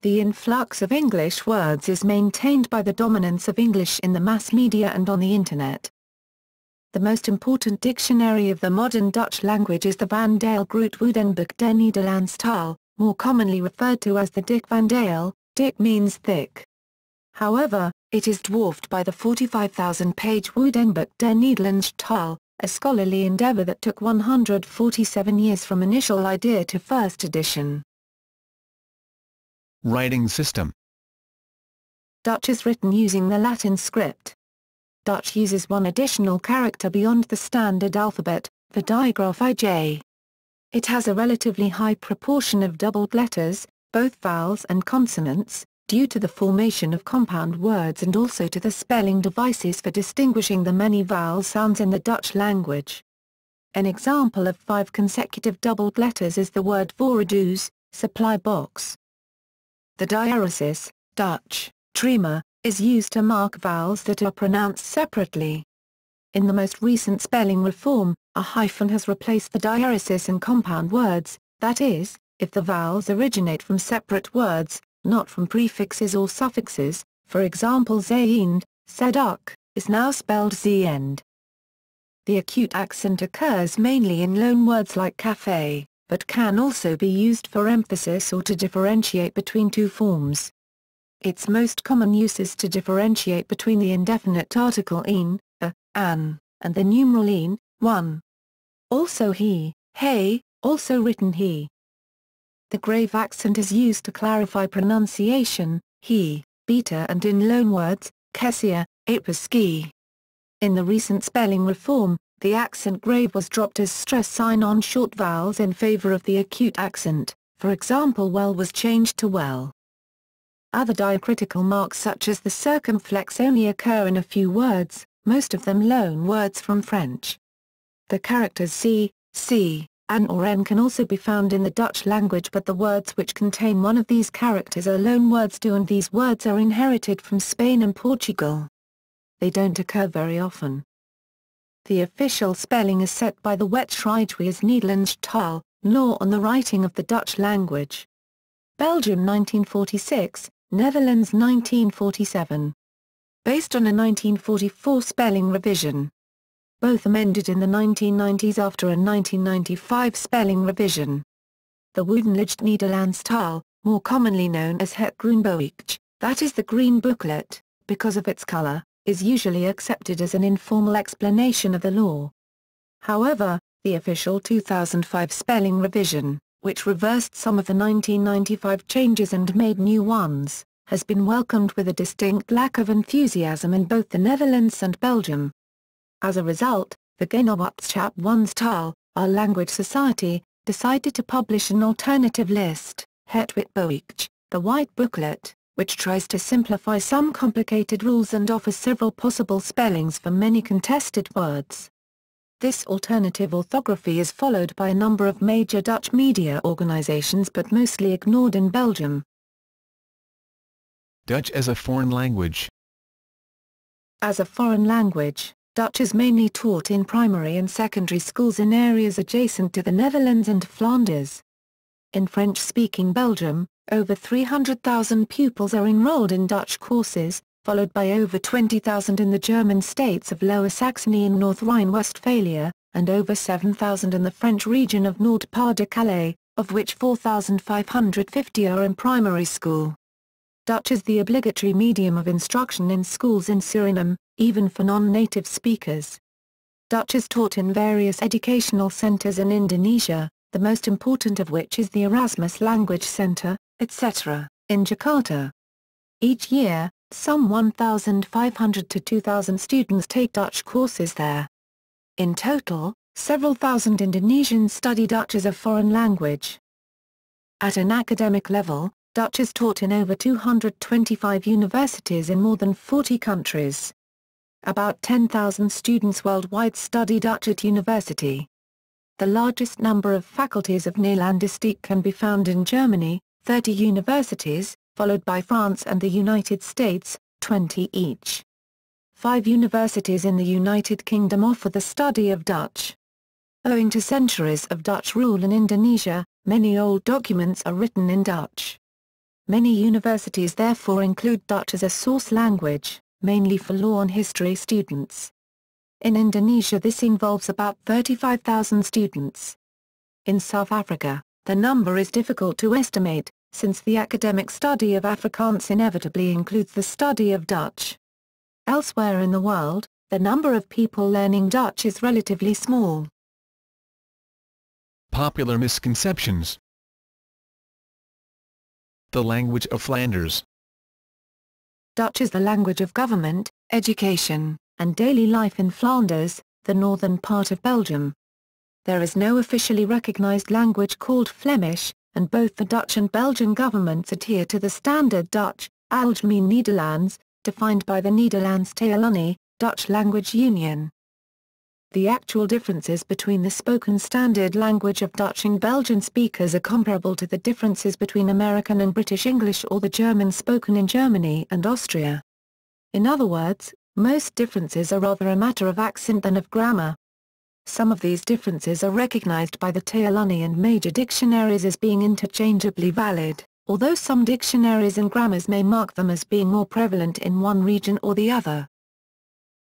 The influx of English words is maintained by the dominance of English in the mass media and on the Internet. The most important dictionary of the modern Dutch language is the Van Dale Groot Woordenboek der Nederlandsche Taal, more commonly referred to as the Dick Van Dale. Dick means thick. However, it is dwarfed by the 45,000-page Woordenboek der Nederlandsche Taal, a scholarly endeavor that took 147 years from initial idea to first edition. Writing system. Dutch is written using the Latin script. Dutch uses one additional character beyond the standard alphabet, the digraph IJ. It has a relatively high proportion of doubled letters, both vowels and consonants, due to the formation of compound words and also to the spelling devices for distinguishing the many vowel sounds in the Dutch language. An example of 5 consecutive doubled letters is the word voorreduce, supply box. The diaresis, Dutch, trema, is used to mark vowels that are pronounced separately. In the most recent spelling reform, a hyphen has replaced the diaresis in compound words, that is, if the vowels originate from separate words, not from prefixes or suffixes, for example zeeind, seduk, is now spelled z-end. The acute accent occurs mainly in loanwords like café, but can also be used for emphasis or to differentiate between two forms. Its most common use is to differentiate between the indefinite article een, an, and the numeral een, one. Also he, hey, also written he. The grave accent is used to clarify pronunciation, he, beta, and in loanwords, kessia, ski. In the recent spelling reform, the accent grave was dropped as stress sign on short vowels in favor of the acute accent, for example well was changed to well. Other diacritical marks such as the circumflex only occur in a few words, most of them loan words from French. The characters c, an or n can also be found in the Dutch language, but the words which contain one of these characters are loan words too, and these words are inherited from Spain and Portugal. They don't occur very often. The official spelling is set by the Wetschrijfwees Nederlandsche Taal, law on the writing of the Dutch language. Belgium 1946, Netherlands 1947. Based on a 1944 spelling revision. Both amended in the 1990s after a 1995 spelling revision. The Woordenlijst Nederlands Taal, more commonly known as Het Groenboekje, that is the green booklet, because of its color, is usually accepted as an informal explanation of the law. However, the official 2005 spelling revision, which reversed some of the 1995 changes and made new ones, has been welcomed with a distinct lack of enthusiasm in both the Netherlands and Belgium. As a result, the Genootschap 1's Taal, our language society, decided to publish an alternative list, Het Witboekje, the White Booklet, which tries to simplify some complicated rules and offers several possible spellings for many contested words. This alternative orthography is followed by a number of major Dutch media organizations but mostly ignored in Belgium. Dutch as a foreign language. As a foreign language, Dutch is mainly taught in primary and secondary schools in areas adjacent to the Netherlands and Flanders. In French-speaking Belgium, over 300,000 pupils are enrolled in Dutch courses, followed by over 20,000 in the German states of Lower Saxony and North Rhine-Westphalia, and over 7,000 in the French region of Nord-Pas-de-Calais, of which 4,550 are in primary school. Dutch is the obligatory medium of instruction in schools in Suriname, even for non-native speakers. Dutch is taught in various educational centers in Indonesia, the most important of which is the Erasmus Language Center, etc., in Jakarta. Each year, some 1,500 to 2,000 students take Dutch courses there. In total, several thousand Indonesians study Dutch as a foreign language. At an academic level, Dutch is taught in over 225 universities in more than 40 countries. About 10,000 students worldwide study Dutch at university. The largest number of faculties of Nederlandistiek can be found in Germany, 30 universities, followed by France and the United States, 20 each. 5 universities in the United Kingdom offer the study of Dutch. Owing to centuries of Dutch rule in Indonesia, many old documents are written in Dutch. Many universities therefore include Dutch as a source language, mainly for law and history students. In Indonesia this involves about 35,000 students. In South Africa, the number is difficult to estimate, since the academic study of Afrikaans inevitably includes the study of Dutch. Elsewhere in the world, the number of people learning Dutch is relatively small. Popular misconceptions. The language of Flanders. Dutch is the language of government, education, and daily life in Flanders, the northern part of Belgium. There is no officially recognized language called Flemish, and both the Dutch and Belgian governments adhere to the standard Dutch, Algemeen Nederlands, defined by the Netherlands Taal Dutch Language Union. The actual differences between the spoken standard language of Dutch and Belgian speakers are comparable to the differences between American and British English or the German spoken in Germany and Austria. In other words, most differences are rather a matter of accent than of grammar. Some of these differences are recognized by the Taal and major dictionaries as being interchangeably valid, although some dictionaries and grammars may mark them as being more prevalent in one region or the other.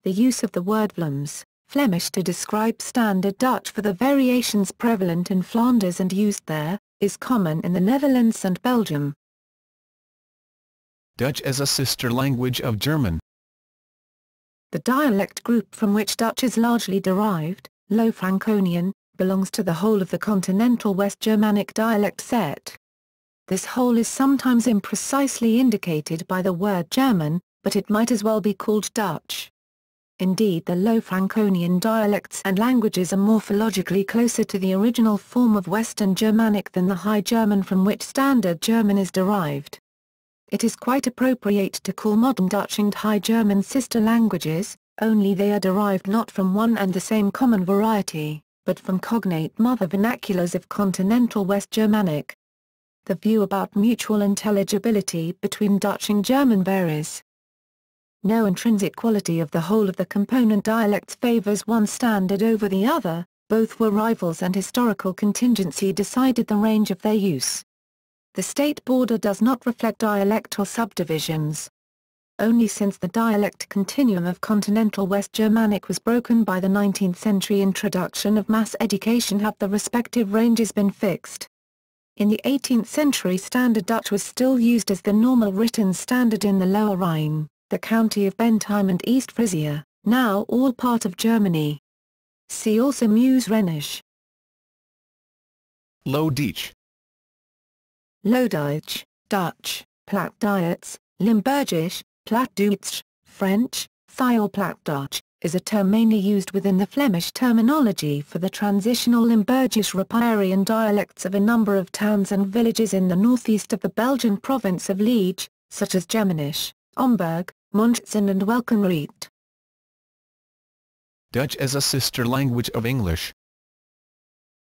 The use of the word Vlaams, Flemish to describe standard Dutch for the variations prevalent in Flanders and used there, is common in the Netherlands and Belgium. Dutch as a sister language of German. The dialect group from which Dutch is largely derived, Low Franconian, belongs to the whole of the continental West Germanic dialect set. This whole is sometimes imprecisely indicated by the word German, but it might as well be called Dutch. Indeed, the Low Franconian dialects and languages are morphologically closer to the original form of Western Germanic than the High German from which Standard German is derived. It is quite appropriate to call Modern Dutch and High German sister languages, only they are derived not from one and the same common variety, but from cognate mother vernaculars of continental West Germanic. The view about mutual intelligibility between Dutch and German varies. No intrinsic quality of the whole of the component dialects favors one standard over the other, both were rivals and historical contingency decided the range of their use. The state border does not reflect dialectal subdivisions. Only since the dialect continuum of continental West Germanic was broken by the 19th century introduction of mass education have the respective ranges been fixed. In the 18th century Standard Dutch was still used as the normal written standard in the Lower Rhine, the county of Bentheim and East Frisia, now all part of Germany. See also Meuse-Rhenish. Low Deutsch. Lowdeutsch, Dutch, Plattdeutsch, Limburgisch, Plattdeutsch, French, Thai or Plattdeutsch, is a term mainly used within the Flemish terminology for the transitional Limburgisch riparian dialects of a number of towns and villages in the northeast of the Belgian province of Liege, such as Germanisch, Omberg, Montzen and Welkenried. Dutch as a sister language of English.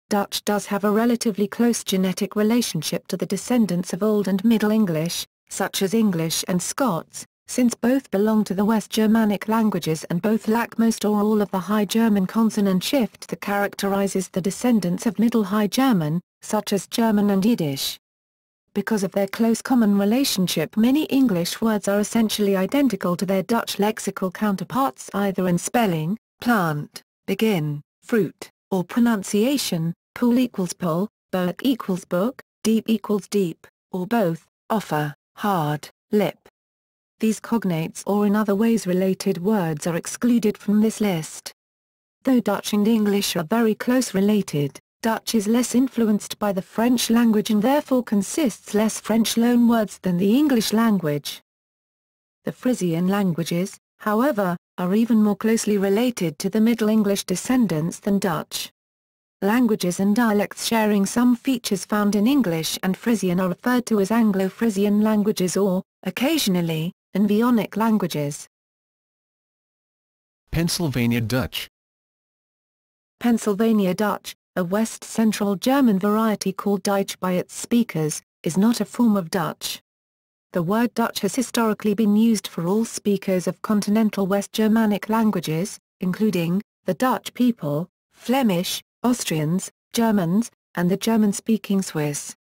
Dutch does have a relatively close genetic relationship to the descendants of Old and Middle English, such as English and Scots, since both belong to the West Germanic languages and both lack most or all of the High German consonant shift that characterizes the descendants of Middle High German, such as German and Yiddish. Because of their close common relationship, many English words are essentially identical to their Dutch lexical counterparts either in spelling, plant, begin, fruit, or pronunciation, pool equals pole, book equals book, deep equals deep, or both, offer, hard, lip. These cognates or in other ways related words are excluded from this list. Though Dutch and English are very close related, Dutch is less influenced by the French language and therefore consists less French loanwords than the English language. The Frisian languages, however, are even more closely related to the Middle English descendants than Dutch. Languages and dialects sharing some features found in English and Frisian are referred to as Anglo-Frisian languages or, occasionally, Envionic languages. Pennsylvania Dutch. Pennsylvania Dutch, a West Central German variety called Deutsch by its speakers, is not a form of Dutch. The word Dutch has historically been used for all speakers of continental West Germanic languages, including the Dutch people, Flemish, Austrians, Germans, and the German-speaking Swiss.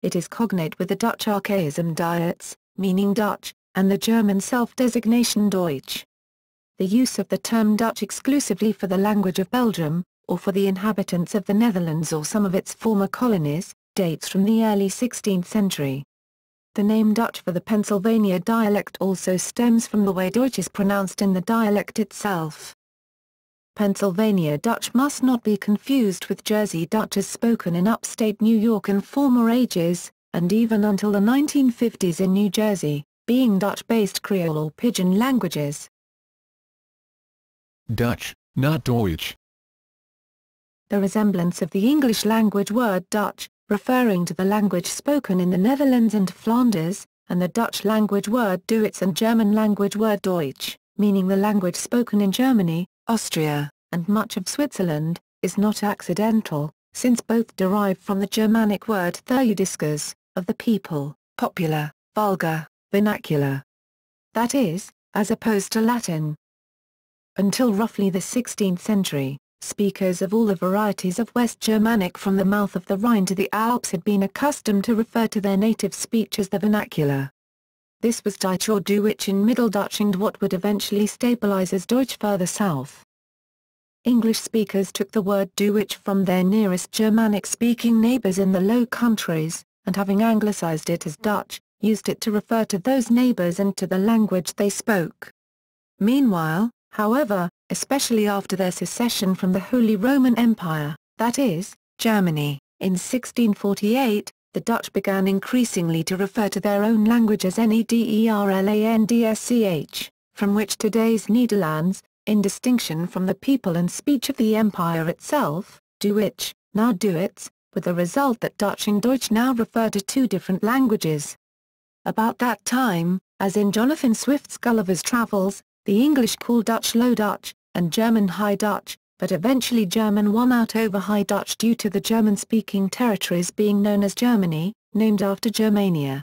It is cognate with the Dutch archaism Diets, meaning Dutch, and the German self-designation Deutsch. The use of the term Dutch exclusively for the language of Belgium, or for the inhabitants of the Netherlands or some of its former colonies, dates from the early 16th century. The name Dutch for the Pennsylvania dialect also stems from the way Deutsch is pronounced in the dialect itself. Pennsylvania Dutch must not be confused with Jersey Dutch as spoken in upstate New York in former ages, and even until the 1950s in New Jersey, being Dutch-based Creole or Pidgin languages. Dutch, not Deutsch. The resemblance of the English language word Dutch, referring to the language spoken in the Netherlands and Flanders, and the Dutch language word Duits and German language word Deutsch, meaning the language spoken in Germany, Austria, and much of Switzerland, is not accidental, since both derive from the Germanic word Thurudiscus, of the people, popular, vulgar, vernacular. That is, as opposed to Latin. Until roughly the 16th century, speakers of all the varieties of West Germanic from the mouth of the Rhine to the Alps had been accustomed to refer to their native speech as the vernacular. This was Deutsch or Duwitsch in Middle Dutch and what would eventually stabilize as Deutsch further south. English speakers took the word Duwitsch from their nearest Germanic-speaking neighbors in the Low Countries, and having anglicized it as Dutch, used it to refer to those neighbors and to the language they spoke. Meanwhile, however, especially after their secession from the Holy Roman Empire, that is, Germany, in 1648, the Dutch began increasingly to refer to their own language as Nederlandsch, from which today's Netherlands, in distinction from the people and speech of the empire itself, Duwitsch, now Duits, with the result that Dutch and Deutsch now refer to two different languages. About that time, as in Jonathan Swift's Gulliver's Travels, the English called Dutch Low Dutch, and German High Dutch, but eventually German won out over High Dutch due to the German-speaking territories being known as Germany, named after Germania.